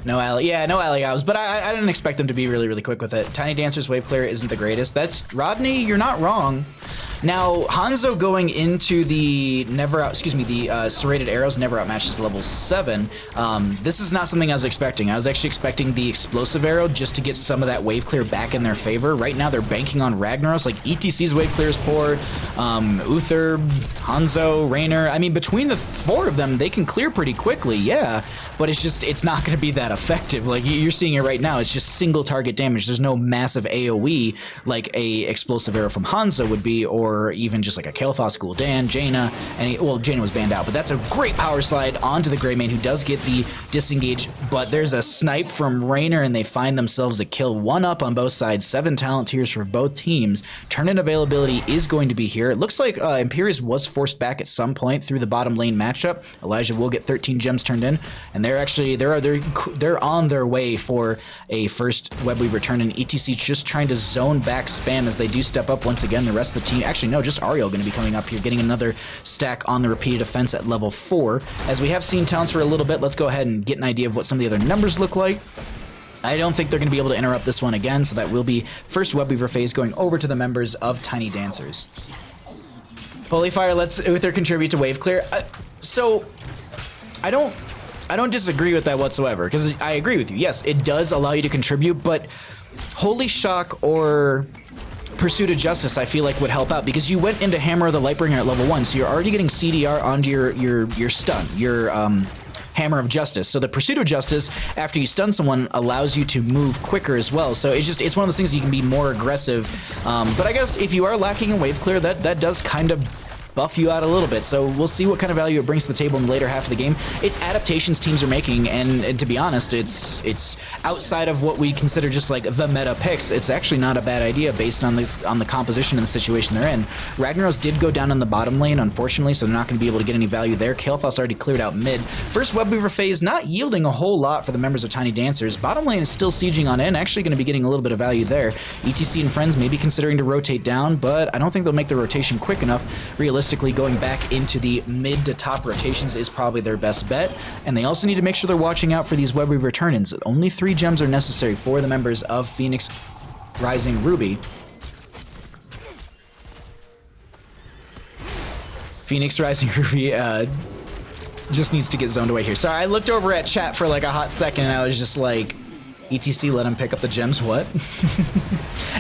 No Aliobs, but I didn't expect them to be really quick with it. Tiny Dancer's wave clear isn't the greatest. That's Rodney, you're not wrong. Now, Hanzo going into the Serrated Arrows never outmatches level 7. This is not something I was expecting. I was actually expecting the Explosive Arrow just to get some of that wave clear back in their favor. Right now, they're banking on Ragnaros. Like, ETC's wave clear is poor. Uther, Hanzo, Raynor. I mean, between the 4 of them, they can clear pretty quickly, yeah. But it's not going to be that effective. Like, you're seeing it right now. It's just single target damage. There's no massive AoE like a Explosive Arrow from Hanzo would be, or even just like a Kael'thas, Gul'dan, Jaina, well, Jaina was banned out, but that's a great power slide onto the Greymane, who does get the disengage, but there's a snipe from Raynor, and they find themselves a kill. 1 up on both sides, 7 talent tiers for both teams. Turn-in availability is going to be here. It looks like Imperius was forced back at some point through the bottom lane matchup. Elijah will get 13 gems turned in, and they're on their way for a first Webweaver turn-in. ETC just trying to zone back spam as they do step up once again. The rest of the team, actually no, just Ariel going to be coming up here, getting another stack on the repeated offense at level 4. As we have seen talents for a little bit, let's go ahead and get an idea of what some of the other numbers look like. I don't think they're going to be able to interrupt this one again, so that will be first Webweaver phase going over to the members of Tiny Dancers. Holy Fire lets Uther contribute to wave clear. So I don't disagree with that whatsoever, because I agree with you. Yes, it does allow you to contribute, but Holy Shock or Pursuit of Justice, I feel like, would help out, because you went into Hammer of the Lightbringer at level 1, so you're already getting CDR onto your stun, your Hammer of Justice. So the Pursuit of Justice, after you stun someone, allows you to move quicker as well. So it's one of those things you can be more aggressive. But I guess if you are lacking in wave clear, that does kind of buff you out a little bit. So we'll see what kind of value it brings to the table in the later half of the game. It's adaptations teams are making, and to be honest, it's outside of what we consider just like the meta picks. It's actually not a bad idea based on the composition and the situation they're in. Ragnaros did go down in the bottom lane, unfortunately, so they're not going to be able to get any value there. Kael'thas already cleared out mid. First Webweaver phase not yielding a whole lot for the members of Tiny Dancers. Bottom lane is still sieging on in, actually going to be getting a little bit of value there. ETC and friends may be considering to rotate down, but I don't think they'll make the rotation quick enough. Realistically, going back into the mid to top rotations is probably their best bet, and they also need to make sure they're watching out for these Webweaver turn-ins. Only 3 gems are necessary for the members of Phoenix Rising Ruby. Phoenix Rising Ruby just needs to get zoned away here. Sorry, I looked over at chat for like a hot second and I was just like, ETC let him pick up the gems, what?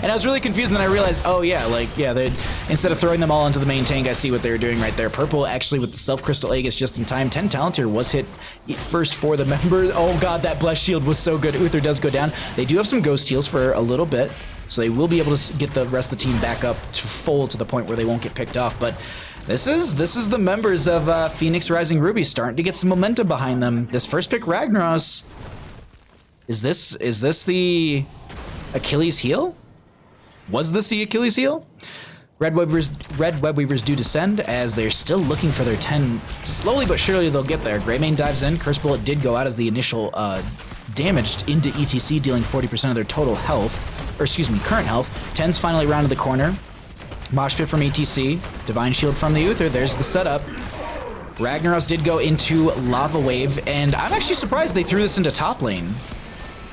And I was really confused, and then I realized, oh yeah, like, yeah, they instead of throwing them all into the main tank, I see what they were doing right there. Purple actually with the Self-Crystal Aegis just in time. 10 talent here was hit first for the members. Oh god, that Blessed Shield was so good. Uther does go down. They do have some ghost heals for a little bit, so they will be able to get the rest of the team back up to full to the point where they won't get picked off, but this is the members of Phoenix Rising Ruby starting to get some momentum behind them. This first pick, Ragnaros. Is this the Achilles heel? Was this the Achilles heel? Red Webweavers do descend as they're still looking for their 10. Slowly but surely they'll get there. Greymane dives in. Curse Bullet did go out as the initial damage into ETC, dealing 40% of their total health, or excuse me, current health. 10's finally rounded the corner. Mosh Pit from ETC. Divine Shield from the Uther. There's the setup. Ragnaros did go into Lava Wave, and I'm actually surprised they threw this into top lane.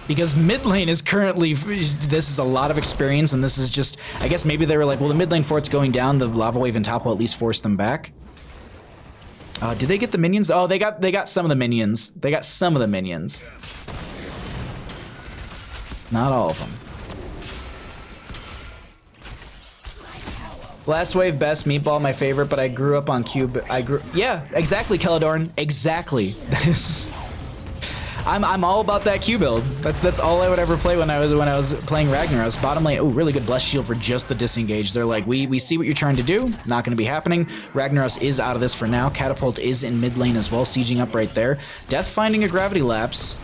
Because mid lane is currently, this is a lot of experience, and this is just, I guess maybe they were like, well, the mid lane fort's going down, the Lava Wave and top will at least force them back. Did they get the minions? Oh, they got some of the minions. They got some of the minions. Not all of them. Last Wave, best Meatball, my favorite, but I grew up on Cube. Yeah, exactly, Keladorn. Exactly. That is... I'm all about that Q build. That's all I would ever play when I was playing Ragnaros. Bottom lane, oh, really good Blessed Shield for just the disengage. They're like, we see what you're trying to do. Not going to be happening. Ragnaros is out of this for now. Catapult is in mid lane as well, sieging up right there. Death finding a Gravity Lapse.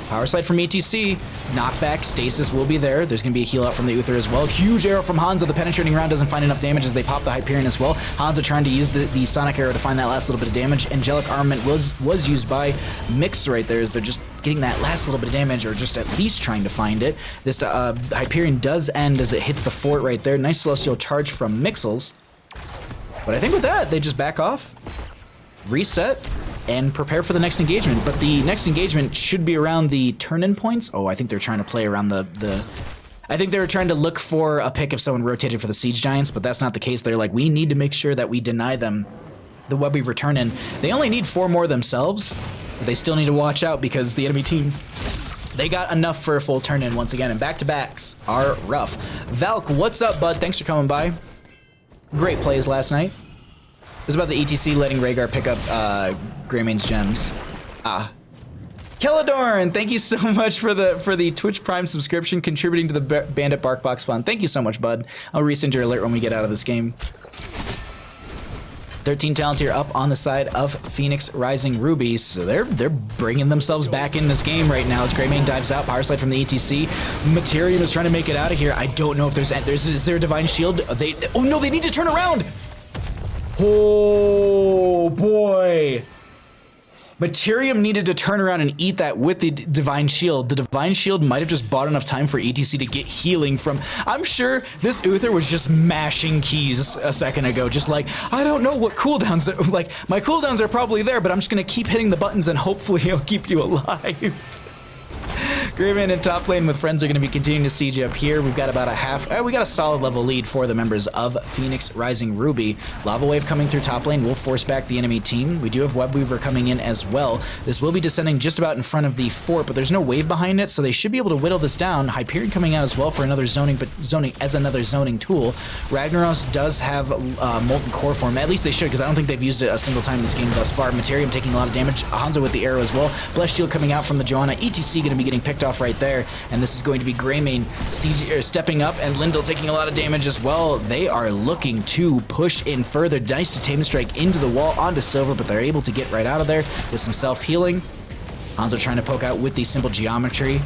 Power Slide from ETC. Knockback, Stasis will be there. There's going to be a heal out from the Uther as well. Huge arrow from Hanzo. The penetrating round doesn't find enough damage as they pop the Hyperion as well. Hanzo trying to use the Sonic arrow to find that last little bit of damage. Angelic Armament was used by Mix right there as they're just getting that last little bit of damage, or just at least trying to find it. This Hyperion does end as it hits the fort right there. Nice Celestial Charge from Mixels. But I think with that, they just back off, reset, and prepare for the next engagement. But the next engagement should be around the turn-in points. Oh, I think they're trying to play around I think they were trying to look for a pick if someone rotated for the Siege Giants, but that's not the case. They're like, we need to make sure that we deny them the Webweaver turn-in. They only need 4 more themselves, but they still need to watch out because the enemy team, they got enough for a full turn-in once again, and back-to-backs are rough. Valk, what's up, bud? Thanks for coming by. Great plays last night. It was about the ETC letting Rhaegar pick up Greymane's gems. Keladorn, thank you so much for the Twitch Prime subscription, contributing to the Bandit Barkbox Fund. Thank you so much, bud. I'll resend your alert when we get out of this game. 13 talent here up on the side of Phoenix Rising Ruby, so they're bringing themselves back in this game right now as Greymane dives out. Power Slide from the ETC. Materium is trying to make it out of here. I don't know if is there a Divine Shield? Oh no, they need to turn around. Oh boy. Materium needed to turn around and eat that with the Divine Shield. The Divine Shield might have just bought enough time for ETC to get healing from... I'm sure this Uther was just mashing keys a second ago, just like, I don't know what cooldowns... Like, my cooldowns are probably there, but I'm just gonna keep hitting the buttons and hopefully it'll keep you alive. Greymane in top lane with friends are going to be continuing to siege up here. We've got about we got a solid level lead for the members of Phoenix Rising Ruby. Lava Wave coming through top lane will force back the enemy team. We do have Webweaver coming in as well. This will be descending just about in front of the fort, but there's no wave behind it, so they should be able to whittle this down. Hyperion coming out as well for another zoning as another zoning tool. Ragnaros does have Molten Core form. At least they should, because I don't think they've used it a single time in this game thus far. Materium taking a lot of damage. Hanzo with the arrow as well. Blessed Shield coming out from the Johanna. ETC going to be getting picked off off right there, and this is going to be Greymane stepping up, and Lindell taking a lot of damage as well. They are looking to push in further. Nice to tame strike into the wall onto Silver, but they're able to get right out of there with some self-healing. Hanzo trying to poke out with the simple geometry,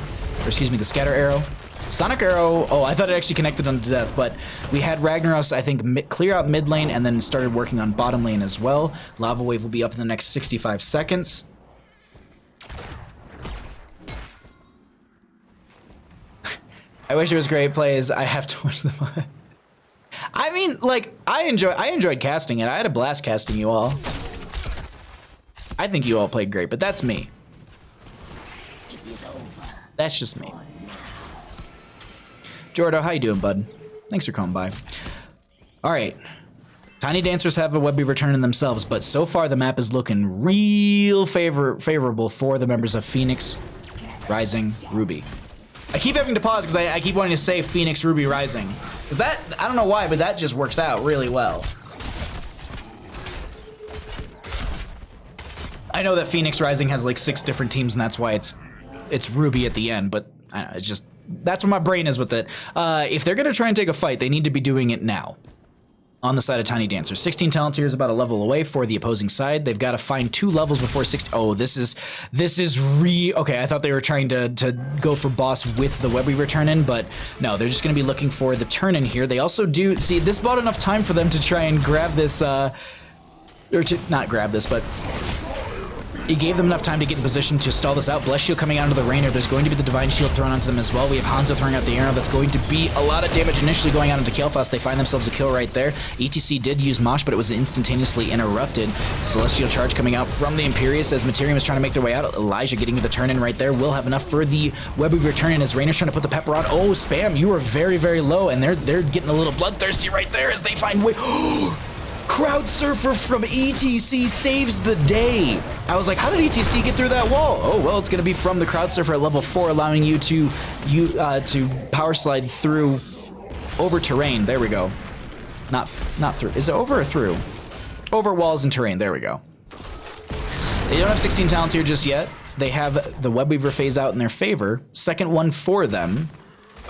or excuse me, the scatter arrow. Sonic Arrow, oh, I thought it actually connected on to death, but we had Ragnaros, I think, clear out mid lane and then started working on bottom lane as well. Lava Wave will be up in the next 65 seconds. I wish it was great plays. I have to watch them. I mean, like, I enjoyed casting it. I had a blast casting you all. I think you all played great, but that's me. That's just me. Jordo, how you doing, bud? Thanks for coming by. All right. Tiny Dancers have a web weaver turn in themselves, but so far the map is looking real favorable for the members of Phoenix, Rising, Ruby. I keep having to pause because I keep wanting to say Phoenix, Ruby, Rising. Because that, I don't know why, but that just works out really well. I know that Phoenix Rising has like 6 different teams, and that's why it's Ruby at the end, but I don't know, it's just, that's what my brain is with it. If they're going to try and take a fight, they need to be doing it now. On the side of Tiny Dancers, 16 talents here is about a level away for the opposing side. They've got to find 2 levels before 60. Oh, this is okay. I thought they were trying to go for boss with the web weaver turn in, but no, they're just going to be looking for the turn in here. They also do see this bought enough time for them to try and grab this, or to not grab this, but it gave them enough time to get in position to stall this out. Bless Shield coming out into the Rainer. There's going to be the Divine Shield thrown onto them as well. We have Hanzo throwing out the arrow. That's going to be a lot of damage initially going out into Kael'thas. They find themselves a kill right there. ETC did use Mosh, but it was instantaneously interrupted. Celestial Charge coming out from the Imperius as Materium is trying to make their way out. Elijah getting to the turn-in right there. Will have enough for the web weaver turn-in as Rainer's trying to put the pepper on. Oh, Spam, you are very, very low, and they're getting a little bloodthirsty right there as they find way. Crowd Surfer from ETC saves the day. I was like, how did ETC get through that wall? Oh, well, it's going to be from the Crowd Surfer at level 4, allowing you to power slide through over terrain. There we go. Not through. Is it over or through? Over walls and terrain. There we go. They don't have 16 talent here just yet. They have the web weaver phase out in their favor. Second one for them.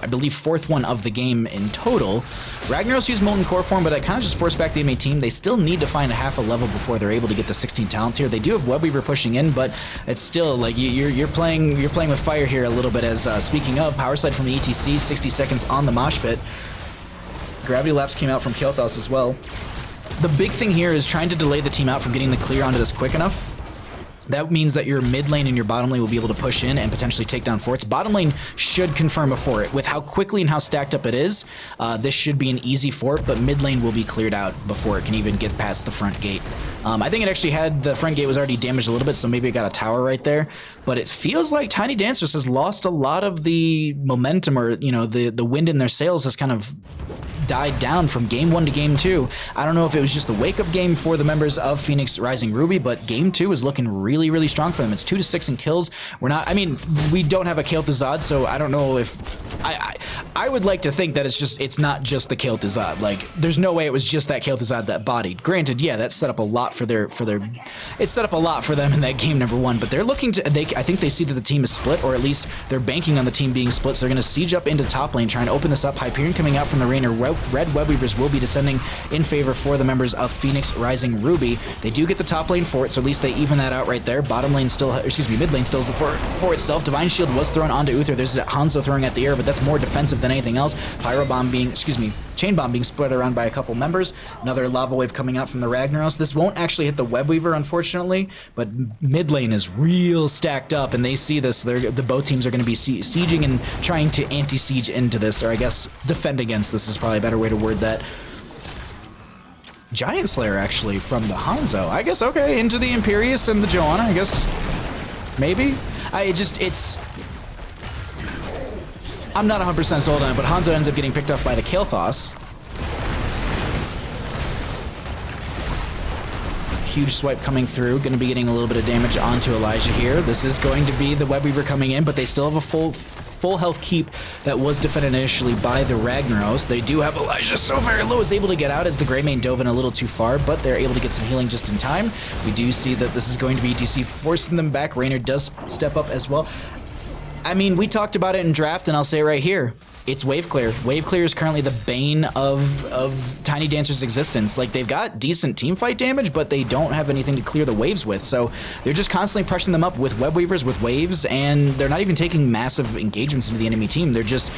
I believe 4th one of the game in total. Ragnaros used Molten Core form, but that kind of just forced back the MA team. They still need to find a half a level before they're able to get the 16 talent here. They do have Web Weaver pushing in, but it's still like you're playing with fire here a little bit. As speaking of power slide from the ETC, 60 seconds on the mosh pit. Gravity Lapse came out from Kael'thas as well. The big thing here is trying to delay the team out from getting the clear onto this quick enough. That means that your mid lane and your bottom lane will be able to push in and potentially take down forts. Bottom lane should confirm before it. With how quickly and how stacked up it is, this should be an easy fort, but mid lane will be cleared out before it can even get past the front gate. I think it actually had, the front gate was already damaged a little bit, so maybe it got a tower right there. But it feels like Tiny Dancers has lost a lot of the momentum, or, you know, the wind in their sails has kind of died down from game 1 to game 2. I don't know if it was just the wake-up game for the members of Phoenix Rising Ruby, but game 2 is looking really, really strong for them. It's 2-6 in kills. We're not, I mean, we don't have a Kael'thas, so I don't know if, I would like to think that it's not just the Kael'thas. Like, there's no way it was just that Kael'thas that bodied. Granted, yeah, that set up a lot for their, it set up a lot for them in that game number 1, but they're looking to, I think they see that the team is split, or at least they're banking on the team being split, so they're going to siege up into top lane, trying to open this up. Hyperion coming out from the Rainer. Red Web Weavers will be descending in favor for the members of Phoenix Rising Ruby. They do get the top lane for it, so at least they even that out right there. Bottom lane still, excuse me, mid lane still is the for itself. Divine Shield was thrown onto Uther. There's Hanzo throwing at the air, but that's more defensive than anything else. Pyro Bomb being, excuse me, Chain Bomb being spread around by a couple members. Another Lava Wave coming out from the Ragnaros. This won't actually hit the Web Weaver, unfortunately, but mid lane is real stacked up, and they see this. The both teams are going to be sieging and trying to anti-siege into this, or I guess defend against this is probably a better way to word that. Giant Slayer, actually, from the Hanzo. I guess, okay, into the Imperius and the Joanna, I guess, maybe? I'm not 100% sold on it, but Hanzo ends up getting picked up by the Kael'thas. Huge swipe coming through, going to be getting a little bit of damage onto Elijah here. This is going to be the Web Weaver coming in, but they still have a full health keep that was defended initially by the Ragnaros. They do have Elijah so very low, is able to get out as the Greymane dove in a little too far, but they're able to get some healing just in time. We do see that this is going to be ETC forcing them back. Rainer does step up as well. I mean, we talked about it in draft, and I'll say it right here. It's wave clear. Wave clear is currently the bane of Tiny Dancer's existence. Like, they've got decent team fight damage, but they don't have anything to clear the waves with. So they're just constantly pressing them up with web weavers, with waves, and they're not even taking massive engagements into the enemy team. They're just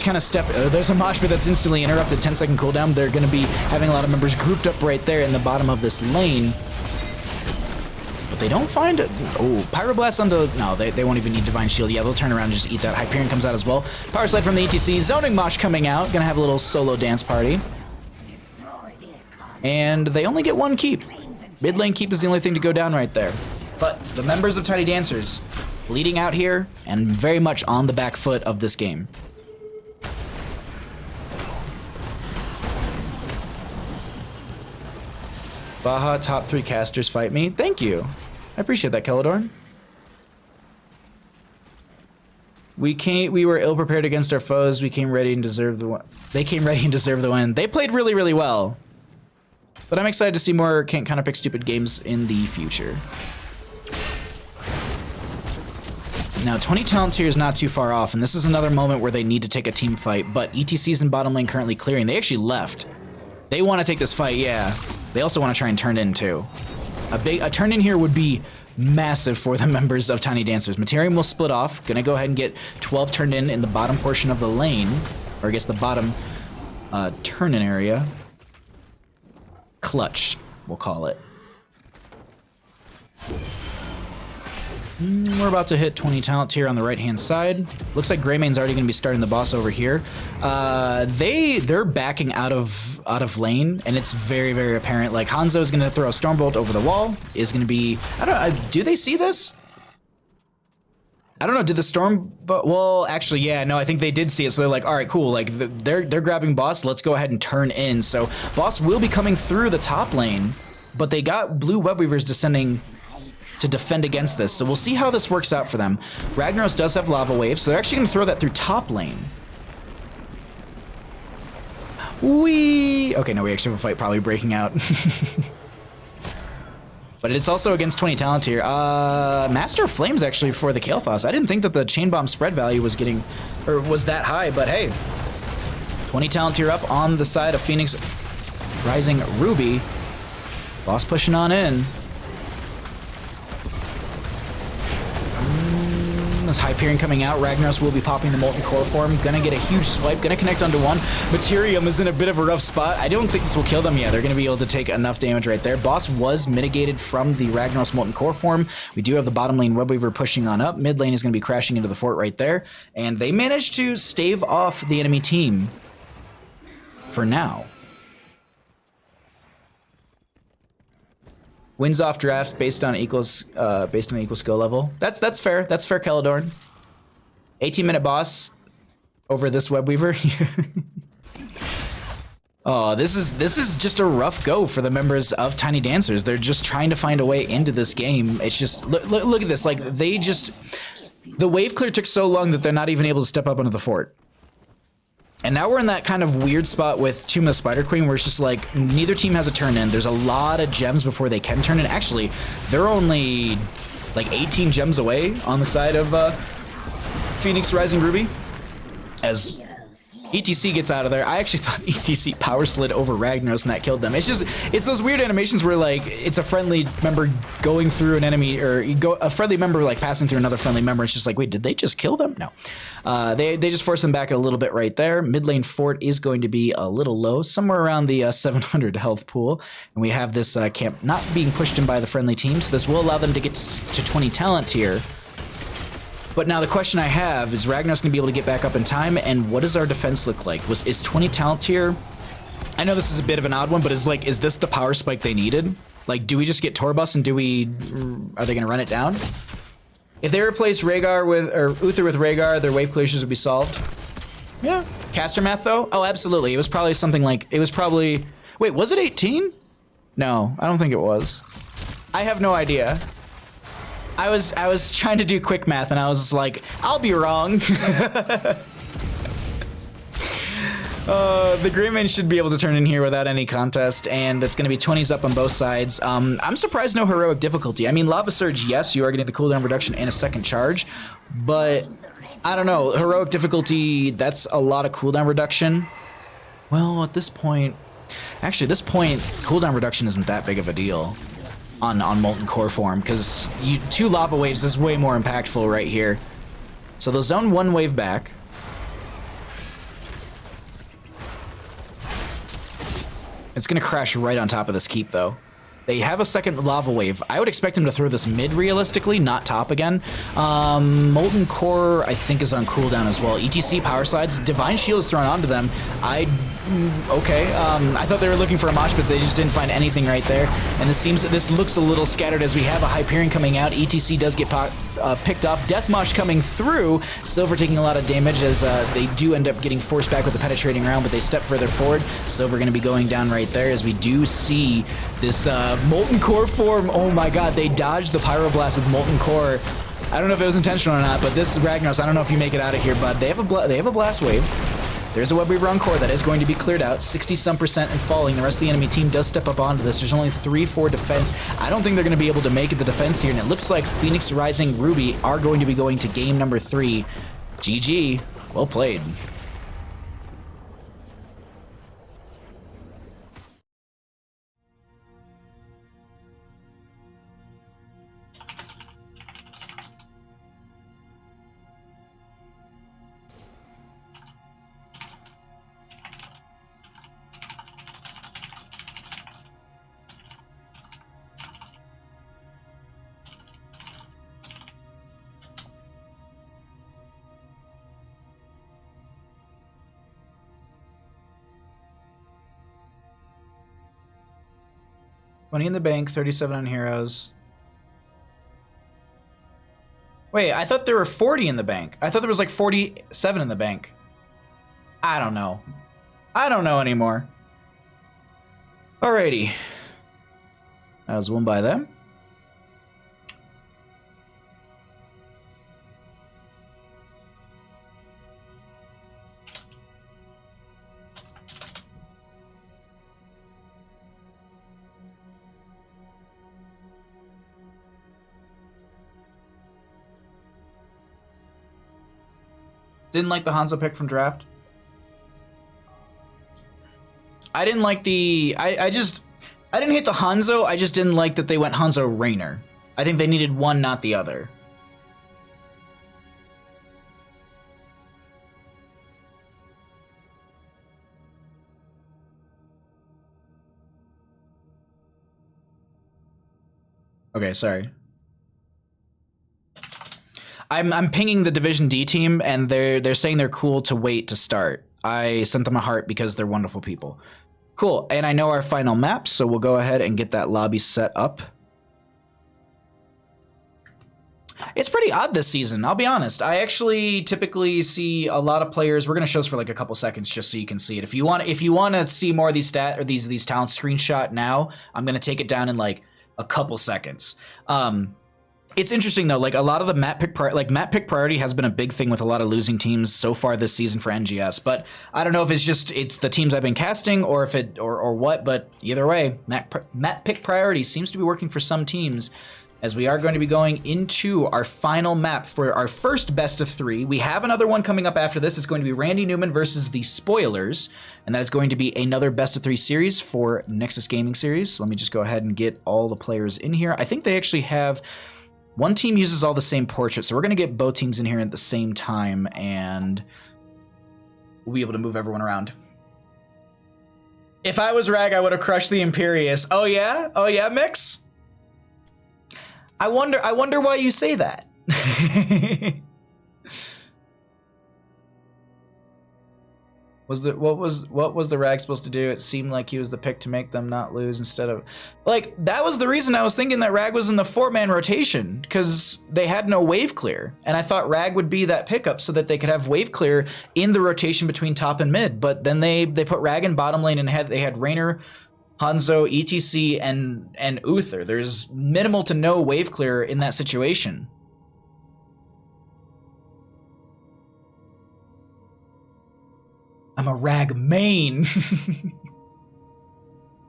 kind of there's a mosh pit that's instantly interrupted, 10-second cooldown. They're going to be having a lot of members grouped up right there in the bottom of this lane. But they don't find it. Oh, Pyroblast onto... No, they won't even need Divine Shield. Yeah, they'll turn around and just eat that. Hyperion comes out as well. Power Slide from the ETC. Zoning Mosh coming out. Gonna have a little solo dance party. And they only get one keep. Mid lane keep is the only thing to go down right there. But the members of Tiny Dancers leading out here and very much on the back foot of this game. Baja, top 3 casters fight me. Thank you. I appreciate that, Keladorn. We were ill prepared against our foes. We came ready and deserved the win. They came ready and deserved the win. They played really, really well. But I'm excited to see more Can't Counter Pick Stupid games in the future. Now, 20 talent tier is not too far off, and this is another moment where they need to take a team fight, but ETC's in bottom lane currently clearing. They actually left. They want to take this fight, yeah. They also want to try and turn in too. A turn in here would be massive for the members of Tiny Dancers. Materium will split off. Gonna go ahead and get 12 turned in the bottom portion of the lane, or I guess the bottom turn in area. Clutch, we'll call it. We're about to hit 20 talent tier on the right-hand side. Looks like Greymane's already going to be starting the boss over here. They're backing out of lane, and it's very, very apparent. Like, Hanzo's going to throw a Stormbolt over the wall. Is going to be... I don't know. Do they see this? I don't know. Did the storm... But well, actually, yeah. No, I think they did see it. So they're like, all right, cool. Like, they're grabbing boss. Let's go ahead and turn in. So boss will be coming through the top lane, but they got blue web weavers descending to defend against this. So we'll see how this works out for them. Ragnaros does have lava waves, so they're actually going to throw that through top lane. Okay, no, we actually have a fight probably breaking out. But it's also against 20 talent here. Master of Flames actually for the Kael'thas. I didn't think that the Chain Bomb spread value was that high, but hey. 20 talent tier up on the side of Phoenix Rising Ruby. Boss pushing on in. This Hyperion coming out. Ragnaros will be popping the Molten Core form. Gonna get a huge swipe. Gonna connect onto one. Materium is in a bit of a rough spot. I don't think this will kill them yet. They're gonna be able to take enough damage right there. Boss was mitigated from the Ragnaros Molten Core form. We do have the bottom lane Webweaver pushing on up. Mid lane is gonna be crashing into the fort right there. And they managed to stave off the enemy team for now. Wins off draft based on equal skill level. That's fair. That's fair, Keladorn. 18-minute boss over this Webweaver. Oh, this is just a rough go for the members of Tiny Dancers. They're just trying to find a way into this game. It's just look at this. Like the wave clear took so long that they're not even able to step up into the fort. And now we're in that kind of weird spot with Tomb of the Spider Queen where it's just like neither team has a turn in. There's a lot of gems before they can turn in. Actually, they're only like 18 gems away on the side of Phoenix Rising Ruby. As ETC gets out of there. I actually thought ETC power slid over Ragnaros and that killed them. It's those weird animations where like it's a friendly member going through an enemy, or a friendly member like passing through another friendly member. It's just like, wait, did they just kill them? No. They just force them back a little bit right there. Mid lane fort is going to be a little low, somewhere around the 700 health pool. And we have this camp not being pushed in by the friendly team, so this will allow them to get to 20 talent here. But now the question I have is Ragnaros going to be able to get back up in time, and what does our defense look like? Is 20 talent tier? I know this is a bit of an odd one, but is this the power spike they needed? Like, do we just get Torbus and are they going to run it down? If they replace Uther with Rhaegar, their wave clear issues would be solved. Yeah. Caster math though? Oh, absolutely. It was probably something like, wait, was it 18? No, I don't think it was. I have no idea. I was trying to do quick math and I was like, I'll be wrong. The Greymane should be able to turn in here without any contest, and it's going to be 20s up on both sides. I'm surprised no heroic difficulty. I mean, Lava Surge, yes, you are getting the cooldown reduction and a second charge, but I don't know. Heroic difficulty, that's a lot of cooldown reduction. Well, at this point, actually, at this point, cooldown reduction isn't that big of a deal on Molten Core form, because 2 lava waves is way more impactful right here. So they'll zone 1 wave back. It's going to crash right on top of this keep, though. They have a second lava wave. I would expect him to throw this mid realistically, not top again. Molten Core, I think, is on cooldown as well. ETC power slides. Divine Shield is thrown onto them. Okay. I thought they were looking for a mosh, but they just didn't find anything right there. And this looks a little scattered as we have a Hyperion coming out. ETC does get picked off. Death Mosh coming through. Silver taking a lot of damage as they do end up getting forced back with the penetrating round, but they step further forward. Silver going to be going down right there as we do see this Molten Core form. Oh my god, they dodged the Pyroblast with Molten Core. I don't know if it was intentional or not, but this Ragnaros, I don't know if you make it out of here, bud. They have a Blast Wave. There's a Web Weaver on core that is going to be cleared out, 60-some% and falling. The rest of the enemy team does step up onto this. There's only 3-4 defense. I don't think they're going to be able to make it the defense here, and it looks like Phoenix Rising Ruby are going to be going to game number 3. GG. Well played. $20 in the bank, 37 on heroes. Wait, I thought there were 40 in the bank. I thought there was like 47 in the bank. I don't know. I don't know anymore. Alrighty. That was won by them. Didn't like the Hanzo pick from draft. I didn't like the... I didn't hate the Hanzo, I just didn't like that they went Hanzo Rainer. I think they needed one, not the other. Okay, sorry. I'm pinging the Division D team, and they're saying they're cool to wait to start. I sent them a heart because they're wonderful people. Cool, and I know our final map, so we'll go ahead and get that lobby set up. It's pretty odd this season, I'll be honest. I actually typically see a lot of players. We're gonna show this for like a couple seconds just so you can see it. If you want to see more of these these talents screenshot now, I'm gonna take it down in like a couple seconds. It's interesting though, like a lot of the map pick priority has been a big thing with a lot of losing teams so far this season for NGS. But I don't know if it's the teams I've been casting or if or what. But either way, map pick priority seems to be working for some teams. As we are going to be going into our final map for our first best of 3. We have another one coming up after this. It's going to be Randy Newman versus the Spoilers, and that is going to be another best of 3 series for Nexus Gaming Series. So let me just go ahead and get all the players in here. I think they actually have. One team uses all the same portraits, so we're going to get both teams in here at the same time, and we'll be able to move everyone around. If I was Rag, I would have crushed the Imperius. Oh yeah? Oh yeah, Mix? I wonder why you say that. What was the Rag supposed to do? It seemed like he was the pick to make them not lose instead of... Like, that was the reason I was thinking that Rag was in the 4-man rotation, because they had no wave clear. And I thought Rag would be that pickup so that they could have wave clear in the rotation between top and mid. But then they put Rag in bottom lane and they had Rainer, Hanzo, ETC, and Uther. There's minimal to no wave clear in that situation. I'm a rag main.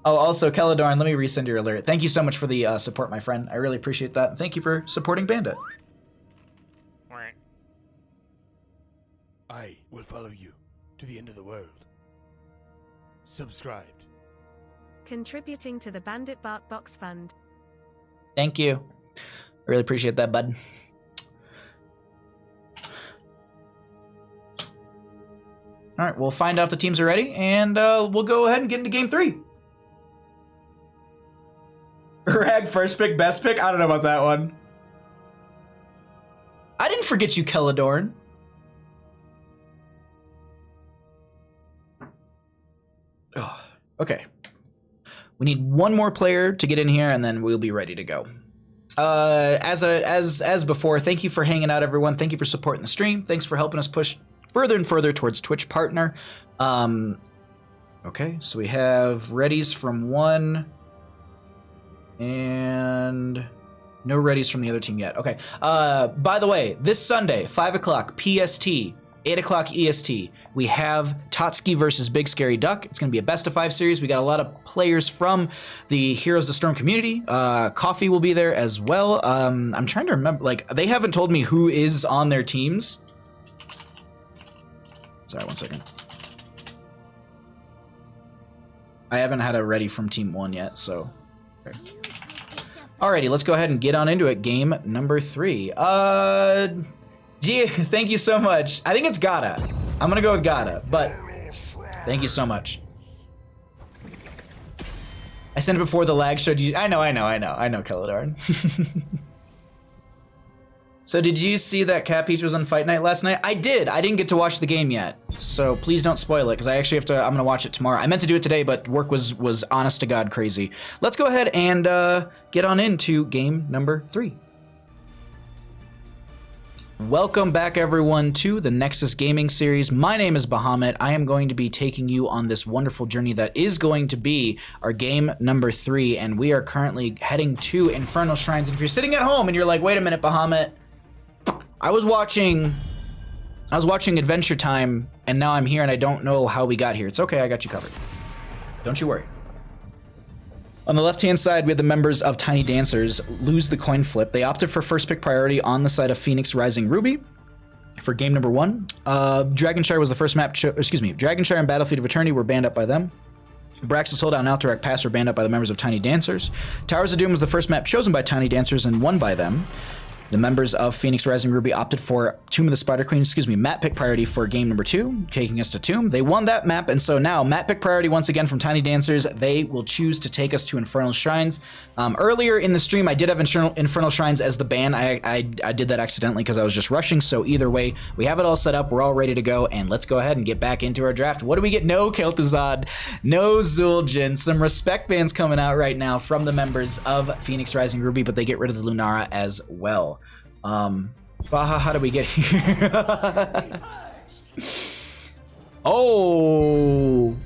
Oh, also, Celadorn, let me resend your alert. Thank you so much for the support, my friend. I really appreciate that. Thank you for supporting Bandit. I will follow you to the end of the world. Subscribed. Contributing to the Bandit Bark Box Fund. Thank you. I really appreciate that, bud. All right, we'll find out if the teams are ready, and we'll go ahead and get into game 3. Rag first pick, best pick? I don't know about that one. I didn't forget you, Celadorn. Oh, okay. We need one more player to get in here, and then we'll be ready to go. As before, thank you for hanging out, everyone. Thank you for supporting the stream. Thanks for helping us push further and further towards Twitch partner. Okay, so we have readies from one, and no readies from the other team yet. Okay. By the way, this Sunday, 5 o'clock PST, 8 o'clock EST, we have Totski versus Big Scary Duck. It's going to be a best of 5 series. We got a lot of players from the Heroes of the Storm community. Coffee will be there as well. I'm trying to remember, like, they haven't told me who is on their teams. Sorry, 1 second. I haven't had a ready from team 1 yet, so. Okay. Alrighty, let's go ahead and get on into it. Game number 3. Gee, thank you so much. I think it's Gata. I'm gonna go with Gata, but thank you so much. I sent it before the lag showed you. I know, Celadorn. So did you see that Cat Peach was on Fight Night last night? I did. I didn't get to watch the game yet, so please don't spoil it, because I actually have to. I'm gonna watch it tomorrow. I meant to do it today, but work was honest to God crazy. Let's go ahead and get on into game number 3. Welcome back, everyone, to the Nexus Gaming Series. My name is Bahamut. I am going to be taking you on this wonderful journey that is going to be our game number 3, and we are currently heading to Infernal Shrines. And if you're sitting at home and you're like, wait a minute, Bahamut, I was watching Adventure Time, and now I'm here, and I don't know how we got here. It's okay, I got you covered. Don't you worry. On the left-hand side, we have the members of Tiny Dancers lose the coin flip. They opted for first pick priority on the side of Phoenix Rising Ruby for game number 1. Dragonshire was the first map. Dragonshire and Battlefield of Eternity were banned up by them. Braxis Holdout and Alterac Pass were banned up by the members of Tiny Dancers. Towers of Doom was the first map chosen by Tiny Dancers and won by them. The members of Phoenix Rising Ruby opted for Tomb of the Spider Queen, map pick priority for game number 2, taking us to Tomb. They won that map, and so now map pick priority once again from Tiny Dancers. They will choose to take us to Infernal Shrines. Earlier in the stream, I did have Infernal Shrines as the ban. I did that accidentally because I was just rushing, so either way, we have it all set up. We're all ready to go, and let's go ahead and get back into our draft. What do we get? No Kel'Thuzad, no Zul'jin. Some respect bans coming out right now from the members of Phoenix Rising Ruby, but they get rid of the Lunara as well. Baha, how do we get here? Oh,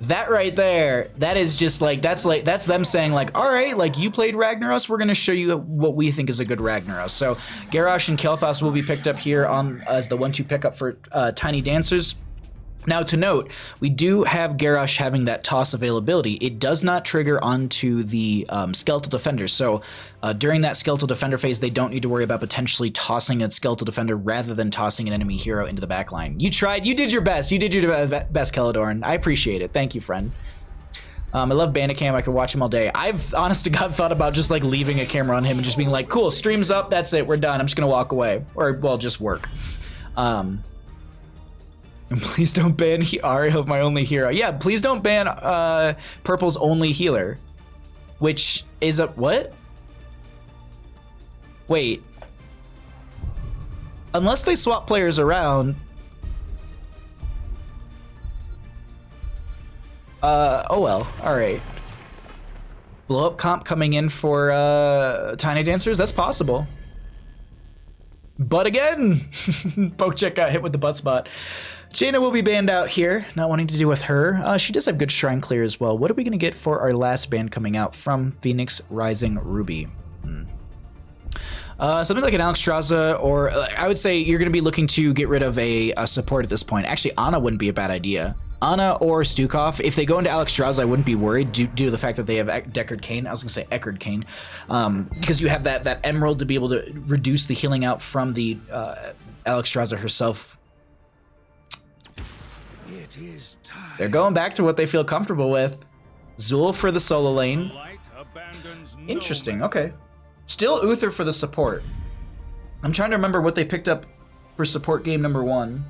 that right there, that is just like, that's them saying like, all right, like you played Ragnaros, we're going to show you what we think is a good Ragnaros. So Garrosh and Kel'Thas will be picked up here on as the 1-2 pickup for Tiny Dancers. Now, to note, we do have Garrosh having that toss availability. It does not trigger onto the Skeletal Defender, so during that Skeletal Defender phase, they don't need to worry about potentially tossing a Skeletal Defender rather than tossing an enemy hero into the back line. You tried, you did your best. You did your best, Celadorn. I appreciate it. Thank you, friend. I love Bandicam. I could watch him all day. I've, honest to God, thought about just like leaving a camera on him and just being like, cool, stream's up, that's it, we're done. I'm just gonna walk away. Or, well, just work. And please don't ban Ariel, my only hero. Yeah, please don't ban Purple's only healer. Which is a... what? Wait. Unless they swap players around... oh well, alright. Blow up comp coming in for Tiny Dancers? That's possible. But again, Pokecheck got hit with the butt spot. Jaina will be banned out here, not wanting to do with her. She does have good Shrine Clear as well. What are we going to get for our last ban coming out from Phoenix Rising Ruby? Something like an Alex Straza, or I would say you're going to be looking to get rid of a support at this point. Actually, Ana wouldn't be a bad idea. Ana or Stukov. If they go into Alex Straza, I wouldn't be worried due to the fact that they have Deckard Cain. I was going to say Eckard Cain. Because you have that Emerald to be able to reduce the healing out from the Alex Straza herself. It is time. They're going back to what they feel comfortable with. Zul for the solo lane. Interesting, okay. Still Uther for the support. I'm trying to remember what they picked up for support game number 1.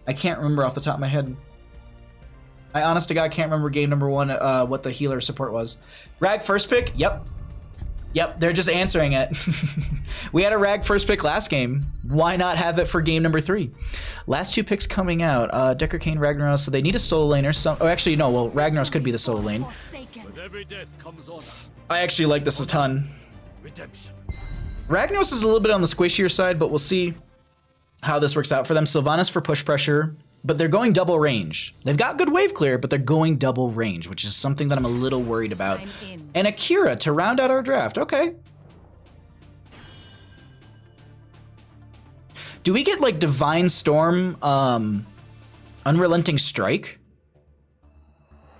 I can't remember off the top of my head. I honest to God can't remember game number 1 what the healer support was. Rag first pick? Yep. Yep, they're just answering it. We had a Rag first pick last game. Why not have it for game number 3? Last 2 picks coming out. Deckard Cain, Ragnaros, so they need a solo laner. Oh, actually, no, well, Ragnaros could be the solo lane. With every death comes honor. I actually like this a ton. Redemption. Ragnaros is a little bit on the squishier side, but we'll see how this works out for them. Sylvanas for push pressure, but they're going double range. They've got good wave clear, but they're going double range, which is something that I'm a little worried about. And Akira to round out our draft. Okay. Do we get like Divine Storm, Unrelenting Strike?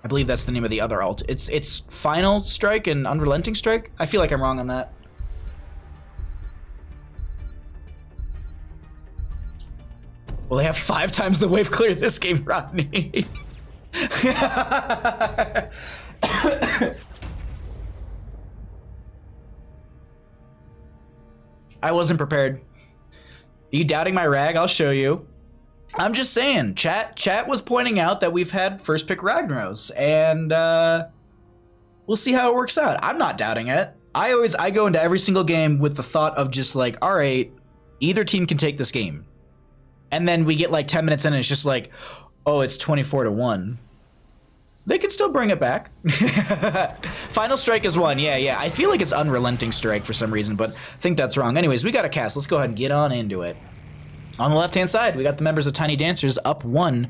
I believe that's the name of the other ult. It's Final Strike and Unrelenting Strike? I feel like I'm wrong on that. Well, they have 5 times the wave clear this game, Rodney. I wasn't prepared. Are you doubting my Rag? I'll show you. I'm just saying, chat was pointing out that we've had first pick Ragnaros, and we'll see how it works out. I'm not doubting it. I go into every single game with the thought of just like, all right, either team can take this game. And then we get like 10 minutes in and it's just like, oh, it's 24-1. They can still bring it back. Final Strike is 1. Yeah. I feel like it's Unrelenting Strike for some reason, but I think that's wrong. Anyways, we got a cast. Let's go ahead and get on into it. On the left-hand side, we got the members of Tiny Dancers up 1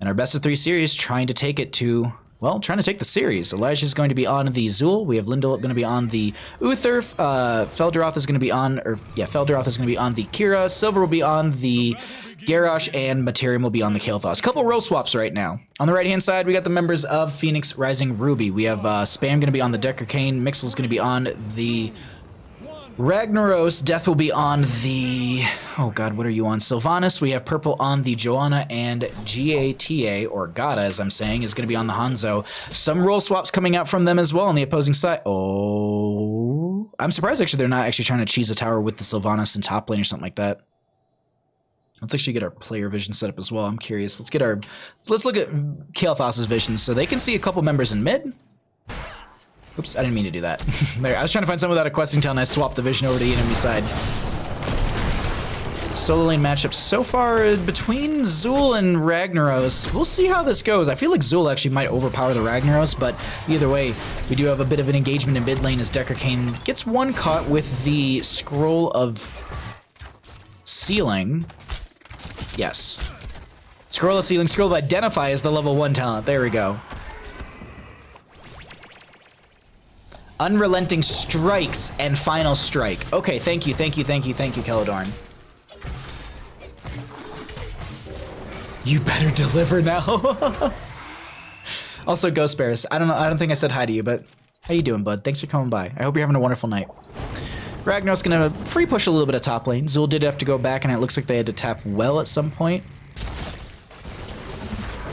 in our best of 3 series, trying to take it to, well, trying to take the series. Elijah's going to be on the Zul. We have Lindell going to be on the Uther. Felderoth is going to be on, Felderoth is going to be on the Kira. Silver will be on the Garrosh, and Materium will be on the Kael'thas. Couple role swaps right now. On the right-hand side, we got the members of Phoenix Rising Ruby. We have Spam going to be on the Deckard Cain. Mixel's going to be on the Ragnaros. Death will be on the, oh god, what are you on? Sylvanas. We have Purple on the Joanna, and Gata, or Gata as I'm saying, is going to be on the Hanzo. Some role swaps coming out from them as well on the opposing side. Oh, I'm surprised actually they're not actually trying to cheese a tower with the Sylvanas in top lane or something like that. Let's actually get our player vision set up as well. I'm curious. Let's look at Kael'thas' vision so they can see a couple members in mid. Oops, I didn't mean to do that. There, I was trying to find someone without a questing tail and I swapped the vision over to the enemy side. Solo lane matchup so far between Zul and Ragnaros. We'll see how this goes. I feel like Zul actually might overpower the Ragnaros, but either way, we do have a bit of an engagement in mid lane as Deckard Cain gets one caught with the Scroll of Sealing. Yes. Scroll of Sealing, Scroll of Identify is the level 1 talent. There we go. Unrelenting Strikes and Final Strike. Okay, thank you, Kelladorn. You better deliver now. Also, Ghost Bears. I don't think I said hi to you, but how you doing, bud? Thanks for coming by. I hope you're having a wonderful night. Ragnar's gonna free push a little bit of top lane. Zul did have to go back, and it looks like they had to tap well at some point.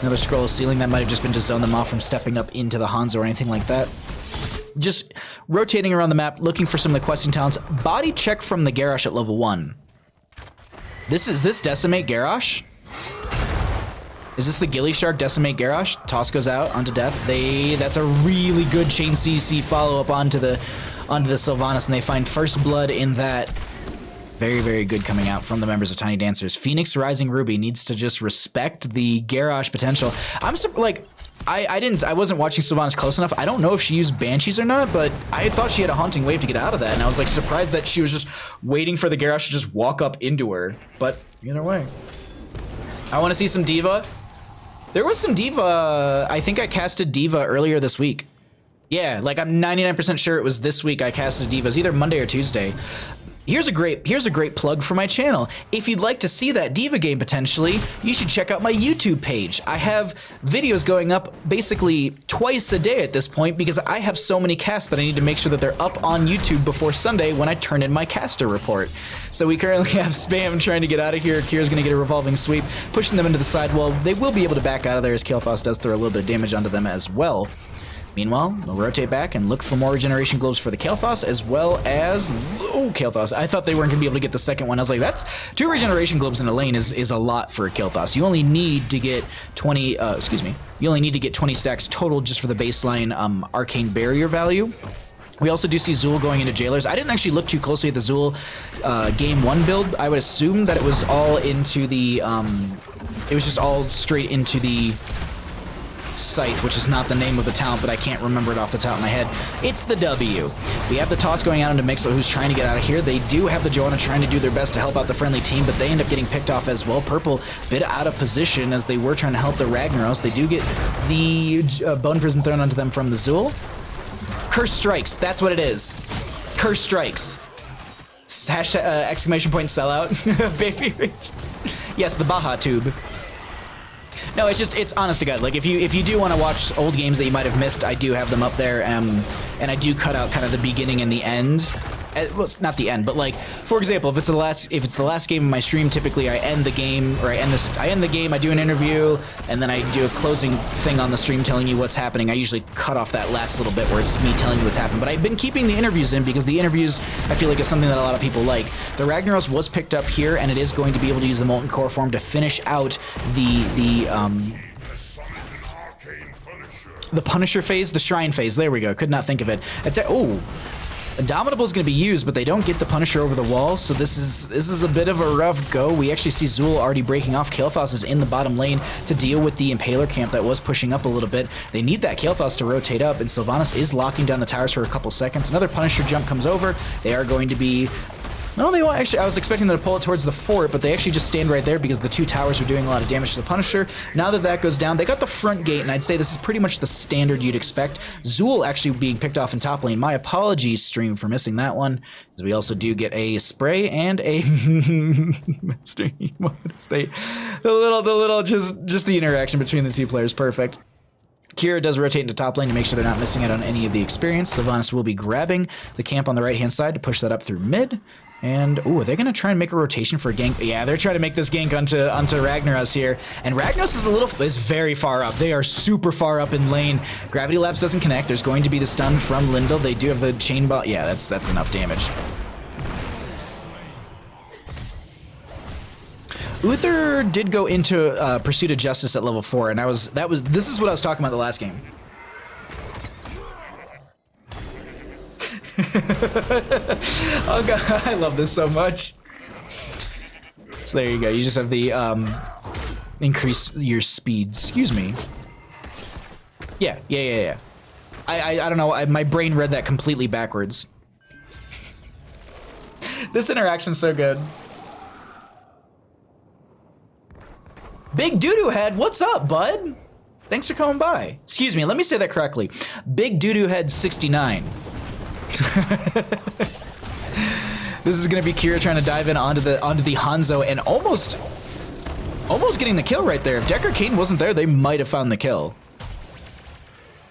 Another Scroll of Sealing. That might have just been to zone them off from stepping up into the Hanzo or anything like that. Just rotating around the map, looking for some of the questing talents. Body check from the Garrosh at level 1. This Decimate Garrosh? Is this the Ghillie Shark Decimate Garrosh? Toss goes out onto death. That's a really good chain CC follow-up onto the Sylvanas, and they find first blood in that. Very, very good coming out from the members of Tiny Dancers. Phoenix Rising Ruby needs to just respect the Garrosh potential. I'm like, I wasn't watching Sylvanas close enough. I don't know if she used Banshees or not, but I thought she had a Haunting Wave to get out of that, and I was like surprised that she was just waiting for the Garrosh to just walk up into her. But either way, I want to see some Diva. There was some Diva. I think I casted Diva earlier this week. Yeah, like I'm 99% sure it was this week I casted a diva. It was either Monday or Tuesday. Here's a great plug for my channel. If you'd like to see that diva game potentially, you should check out my YouTube page. I have videos going up basically twice a day at this point because I have so many casts that I need to make sure that they're up on YouTube before Sunday when I turn in my caster report. So we currently have Spam trying to get out of here. Kira's gonna get a revolving sweep, pushing them into the sidewall. They will be able to back out of there as Kael'thas does throw a little bit of damage onto them as well. Meanwhile, we'll rotate back and look for more regeneration globes for the Kael'thas, as well as... Oh, Kael'thas. I thought they weren't going to be able to get the second one. I was like, that's... 2 regeneration globes in a lane is a lot for a Kael'thas. You only need to get 20... You only need to get 20 stacks total just for the baseline arcane barrier value. We also do see Zul going into jailers. I didn't actually look too closely at the Zul game 1 build. I would assume that it was all into the... it was just all straight into the... Scythe, which is not the name of the talent, but I can't remember it off the top of my head. It's the W. We have the toss going out into Mixo, who's trying to get out of here. They do have the Johanna trying to do their best to help out the friendly team, but they end up getting picked off as well. Purple, bit out of position as they were trying to help the Ragnaros. They do get the Bone Prison thrown onto them from the Zul. Curse strikes, that's what it is. Curse strikes. Hashtag, exclamation point sellout. Baby rage. Yes, the Baja tube. No, it's honest to God. Like if you do want to watch old games that you might have missed, I do have them up there, and I do cut out kind of the beginning and the end. Well, it's not the end, but like for example, if it's the last game of my stream, typically I end the game, or I end the game, I do an interview, and then I do a closing thing on the stream telling you what's happening. I usually cut off that last little bit where it's me telling you what's happened. But I've been keeping the interviews in because the interviews I feel like is something that a lot of people like. The Ragnaros was picked up here, and it is going to be able to use the Molten Core form to finish out the Punisher phase, the Shrine phase. There we go. Could not think of it. Indomitable is going to be used, but they don't get the Punisher over the wall, so this is a bit of a rough go. We actually see Zul already breaking off. Kael'thas is in the bottom lane to deal with the Impaler camp that was pushing up a little bit. They need that Kael'thas to rotate up, and Sylvanas is locking down the towers for a couple seconds. Another Punisher jump comes over. They are going to be... No, they won't actually. I was expecting them to pull it towards the fort, but they actually just stand right there because the 2 towers are doing a lot of damage to the Punisher. Now that that goes down, they got the front gate, and I'd say this is pretty much the standard you'd expect. Zul actually being picked off in top lane. My apologies, stream, for missing that one, as we also do get a spray and a stream. The little, just the interaction between the 2 players, perfect. Kira does rotate into top lane to make sure they're not missing out on any of the experience. Sylvanas will be grabbing the camp on the right-hand side to push that up through mid. And, ooh, are they going to try and make a rotation for a gank? Yeah, they're trying to make this gank onto Ragnaros here. And Ragnaros is very far up. They are super far up in lane. Gravity Labs doesn't connect. There's going to be the stun from Lindell. They do have the chain ball. Yeah, that's enough damage. Uther did go into Pursuit of Justice at level 4, and this is what I was talking about the last game. Oh god, I love this so much. So there you go. You just have the increase your speed. Excuse me. Yeah. I don't know. My brain read that completely backwards. This interaction's so good. Big Doodoo Head, what's up, bud? Thanks for coming by. Excuse me, let me say that correctly. Big Doodoo Head 69. This is gonna be Kira trying to dive in onto the Hanzo and almost getting the kill right there. If Decker Kane wasn't there, they might have found the kill.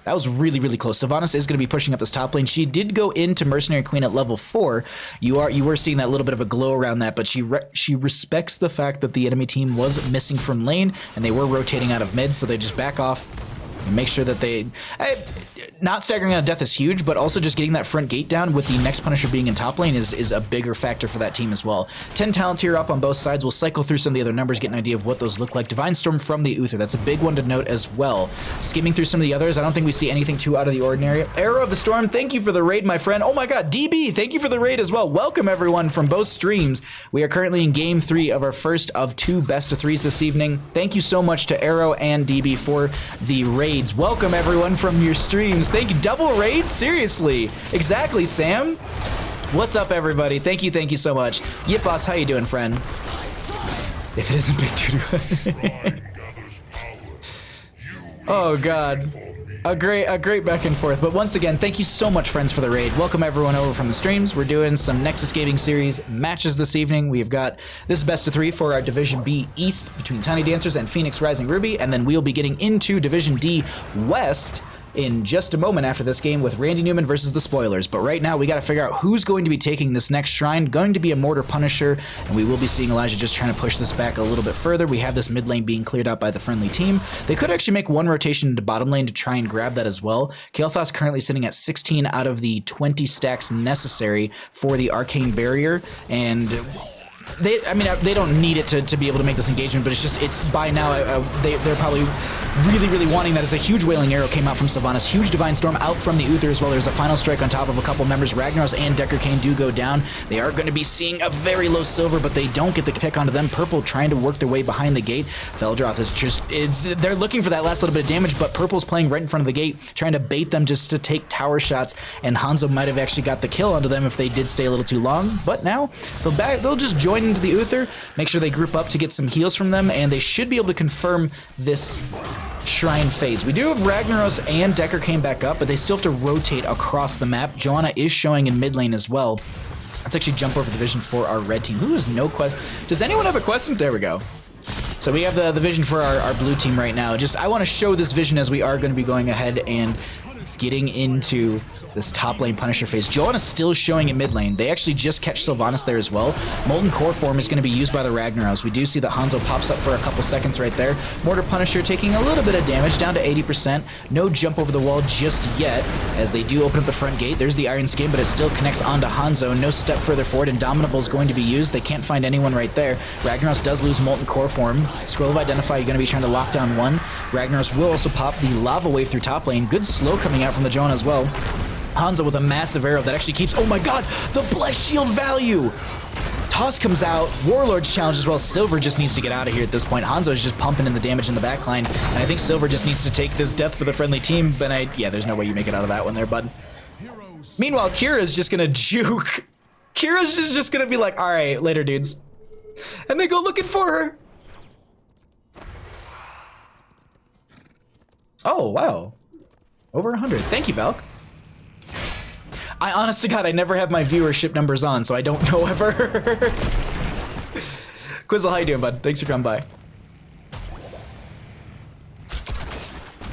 That was really, really close. Sylvanas is going to be pushing up this top lane. She did go into Mercenary Queen at level 4. You were seeing that little bit of a glow around that, but she respects the fact that the enemy team was missing from lane and they were rotating out of mid, so they just back off and make sure that they... not staggering out of death is huge, but also just getting that front gate down with the next Punisher being in top lane is a bigger factor for that team as well. 10 talents here up on both sides. We'll cycle through some of the other numbers, get an idea of what those look like. Divine Storm from the Uther, that's a big one to note as well. Skimming through some of the others, I don't think we see anything too out of the ordinary. Arrow of the Storm, thank you for the raid, my friend. Oh my god, DB, thank you for the raid as well. Welcome everyone from both streams. We are currently in game 3 of our first of 2 best of 3s this evening. Thank you so much to Arrow and DB for the raids. Welcome everyone from your streams. Thank you. Double raids? Seriously. Exactly, Sam. What's up, everybody? Thank you so much. Yip boss, how you doing, friend? If it isn't Big Doodoo. Oh, God. A great back and forth. But once again, thank you so much, friends, for the raid. Welcome everyone over from the streams. We're doing some Nexus Gaming Series matches this evening. We've got this best of 3 for our Division B East between Tiny Dancers and Phoenix Rising Ruby, and then we'll be getting into Division D West in just a moment after this game with Randy Newman versus the Spoilers. But right now, we got to figure out who's going to be taking this next shrine. Going to be a Mortar Punisher, and we will be seeing Elijah just trying to push this back a little bit further. We have this mid lane being cleared out by the friendly team. They could actually make one rotation into bottom lane to try and grab that as well. Kael'thas currently sitting at 16 out of the 20 stacks necessary for the Arcane Barrier, and they don't need it to be able to make this engagement, but it's by now, they're probably really wanting that. As a huge Wailing Arrow came out from Sylvanas, huge Divine Storm out from the Uther as well. There's a final strike on top of a couple members. Ragnaros and Decker Kane do go down. They are going to be seeing a very low silver, but they don't get the pick onto them. Purple trying to work their way behind the gate. Feldroth they're looking for that last little bit of damage, but Purple's playing right in front of the gate, trying to bait them just to take tower shots, and Hanzo might have actually got the kill onto them if they did stay a little too long. But now they'll just join into the Uther, make sure they group up to get some heals from them, and they should be able to confirm this shrine phase. We do have Ragnaros and Decker came back up, but they still have to rotate across the map. Joanna is showing in mid lane as well. Let's actually jump over the vision for our red team. Who has no quest? Does anyone have a question? There we go. So we have the vision for our blue team right now. I want to show this vision as we are going to be going ahead and getting into this top lane Punisher phase. Joanna's still showing in mid lane. They actually just catch Sylvanas there as well. Molten Core Form is going to be used by the Ragnaros. We do see that Hanzo pops up for a couple seconds right there. Mortar Punisher taking a little bit of damage, down to 80%. No jump over the wall just yet, as they do open up the front gate. There's the Iron Skin, but it still connects onto Hanzo. No step further forward. Indomitable is going to be used. They can't find anyone right there. Ragnaros does lose Molten Core Form. Scroll of Identify, you're going to be trying to lock down one. Ragnaros will also pop the Lava Wave through top lane. Good slow coming out from the Joanna as well. Hanzo with a massive arrow that actually keeps, oh my god, the Blessed Shield value! Toss comes out, Warlord's challenge as well. Silver just needs to get out of here at this point. Hanzo is just pumping in the damage in the backline, and I think Silver just needs to take this death for the friendly team, but yeah, there's no way you make it out of that one there, bud. Meanwhile, Kira's just gonna juke. Kira's just gonna be like, alright, later dudes. And they go looking for her. Oh, wow. Over 100. Thank you, Valk. I honest to God, I never have my viewership numbers on, so I don't know ever. Quizzle, how you doing, bud? Thanks for coming by.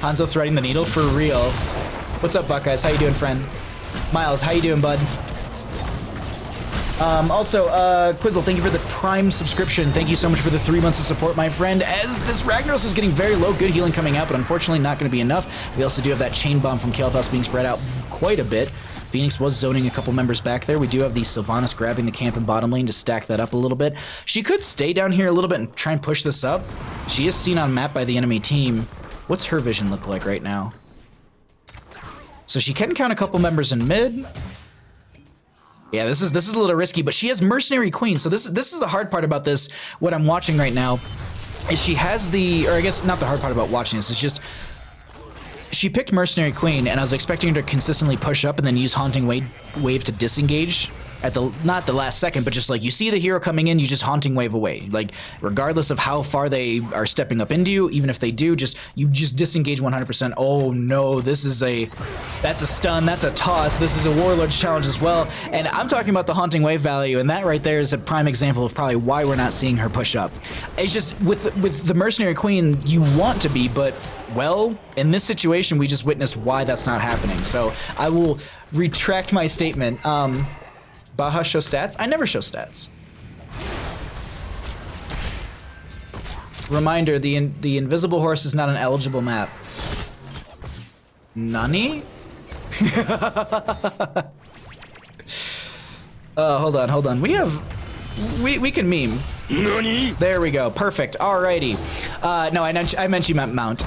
Hanzo threading the needle for real. What's up, Buckeyes? How you doing, friend? Miles, how you doing, bud? Quizzle, thank you for the Prime subscription. Thank you so much for the 3 months of support, my friend. As this Ragnaros is getting very low, good healing coming out, but unfortunately not going to be enough. We also do have that chain bomb from Kael'thas being spread out quite a bit. Phoenix was zoning a couple members back there. We do have the Sylvanas grabbing the camp in bottom lane to stack that up a little bit. She could stay down here a little bit and try and push this up. She is seen on map by the enemy team. What's her vision look like right now? So she can count a couple members in mid. Yeah, this is a little risky, but she has Mercenary Queen. So this is the hard part about this. What I'm watching right now is she has or I guess not the hard part about watching this. It's just she picked Mercenary Queen, and I was expecting her to consistently push up and then use Haunting Wave to disengage at not the last second, but just like you see the hero coming in, you just Haunting Wave away. Like regardless of how far they are stepping up into you, even if they do, you just disengage 100%. Oh no, that's a stun, that's a toss. This is a Warlord's challenge as well, and I'm talking about the Haunting Wave value, and that right there is a prime example of probably why we're not seeing her push up. It's just with the Mercenary Queen, you want to be, but well, in this situation, we just witnessed why that's not happening. So I will retract my statement. Baja show stats? I never show stats. Reminder, the invisible horse is not an eligible map. Nani? Hold on. We can meme. Nani? There we go. Perfect. Alrighty. No, I meant you meant mount.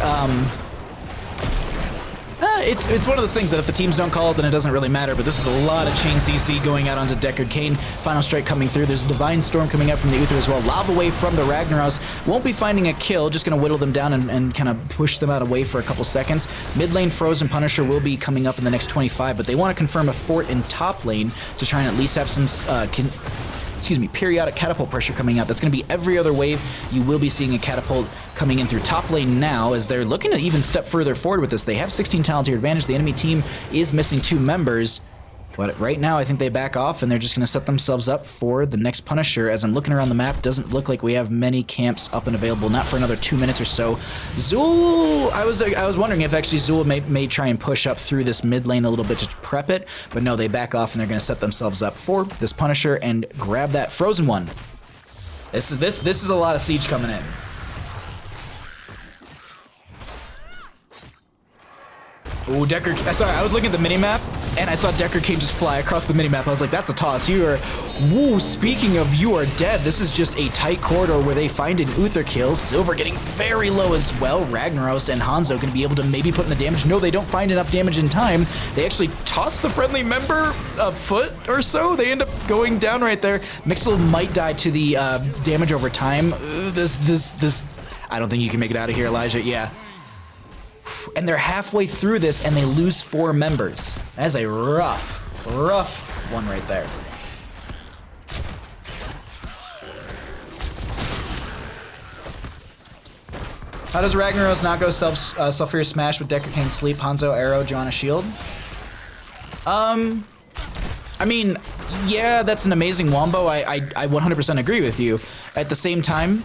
It's one of those things that if the teams don't call it, then it doesn't really matter, but this is a lot of chain CC going out onto Deckard Kane. Final strike coming through. There's a Divine Storm coming out from the Uther as well. Lava Wave from the Ragnaros. Won't be finding a kill, just going to whittle them down and kind of push them out away for a couple seconds. Mid lane Frozen Punisher will be coming up in the next 25, but they want to confirm a fort in top lane to try and at least have some periodic catapult pressure coming out. That's going to be every other wave. You will be seeing a catapult coming in through top lane now as they're looking to even step further forward with this. They have 16 talent to your advantage. The enemy team is missing 2 members. But right now, I think they back off, and they're just going to set themselves up for the next Punisher. As I'm looking around the map, doesn't look like we have many camps up and available, not for another 2 minutes or so. Zul, I was wondering if actually Zul may try and push up through this mid lane a little bit to prep it, but no, they back off, and they're going to set themselves up for this Punisher and grab that Frozen one. This is a lot of siege coming in. Ooh, Decker, sorry, I was looking at the minimap, and I saw Decker King just fly across the minimap. I was like, that's a toss. You are, woo, speaking of you are dead, this is just a tight corridor where they find an Uther kill. Silver getting very low as well. Ragnaros and Hanzo going to be able to maybe put in the damage. No, they don't find enough damage in time. They actually toss the friendly member a foot or so. They end up going down right there. Mixel might die to the damage over time. This, I don't think you can make it out of here, Elijah. Yeah. And they're halfway through this, and they lose 4 members. That's a rough one right there. How does Ragnaros not go Sulfurious Smash with Decker King Sleep, Hanzo, Arrow, Joanna Shield? I mean, yeah, that's an amazing wombo. I 100% agree with you. At the same time,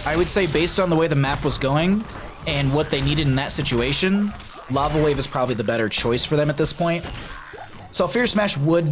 I would say based on the way the map was going, and what they needed in that situation, Lava Wave is probably the better choice for them at this point. Sulfurious Smash would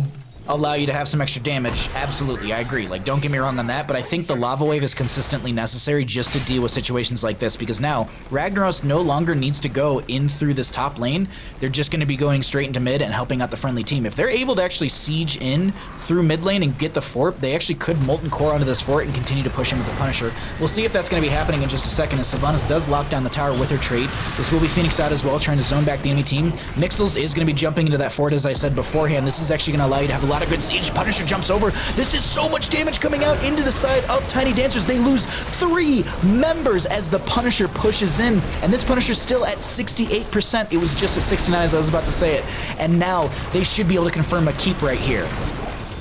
allow you to have some extra damage. Absolutely, I agree. Like, don't get me wrong on that, but I think the Lava Wave is consistently necessary just to deal with situations like this, because now Ragnaros no longer needs to go in through this top lane. They're just going to be going straight into mid and helping out the friendly team. If they're able to actually siege in through mid lane and get the fort, they actually could Molten Core onto this fort and continue to push in with the Punisher. We'll see if that's going to be happening in just a second, as Sylvanas does lock down the tower with her trait. This will be Phoenix out as well, trying to zone back the enemy team. Mixels is going to be jumping into that fort, as I said beforehand. This is actually going to allow you to have a lot of good siege. Punisher jumps over. This is so much damage coming out into the side of Tiny Dancers. They lose 3 members as the Punisher pushes in, and this Punisher's still at 68%. It was just at 69 as I was about to say it, and now they should be able to confirm a keep right here.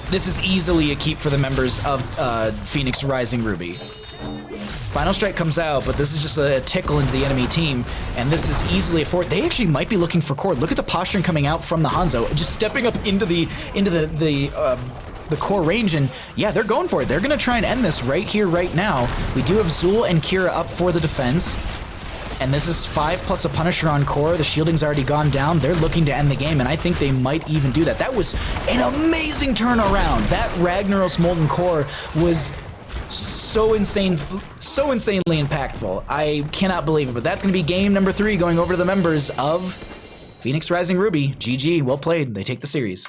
This is easily a keep for the members of Phoenix Rising Ruby. Final Strike comes out, but this is just a tickle into the enemy team, and this is easily a fort. They actually might be looking for core. Look at the posturing coming out from the Hanzo, just stepping up into the core range, and yeah, they're going for it. They're gonna try and end this right here, right now. We do have Zul and Kira up for the defense, and this is 5 plus a Punisher on core. The shielding's already gone down. They're looking to end the game, and I think they might even do that. That was an amazing turnaround. That Ragnaros Molten Core was so insanely impactful. I cannot believe it, but that's going to be game number 3 going over to the members of Phoenix Rising Ruby. GG, well played. They take the series.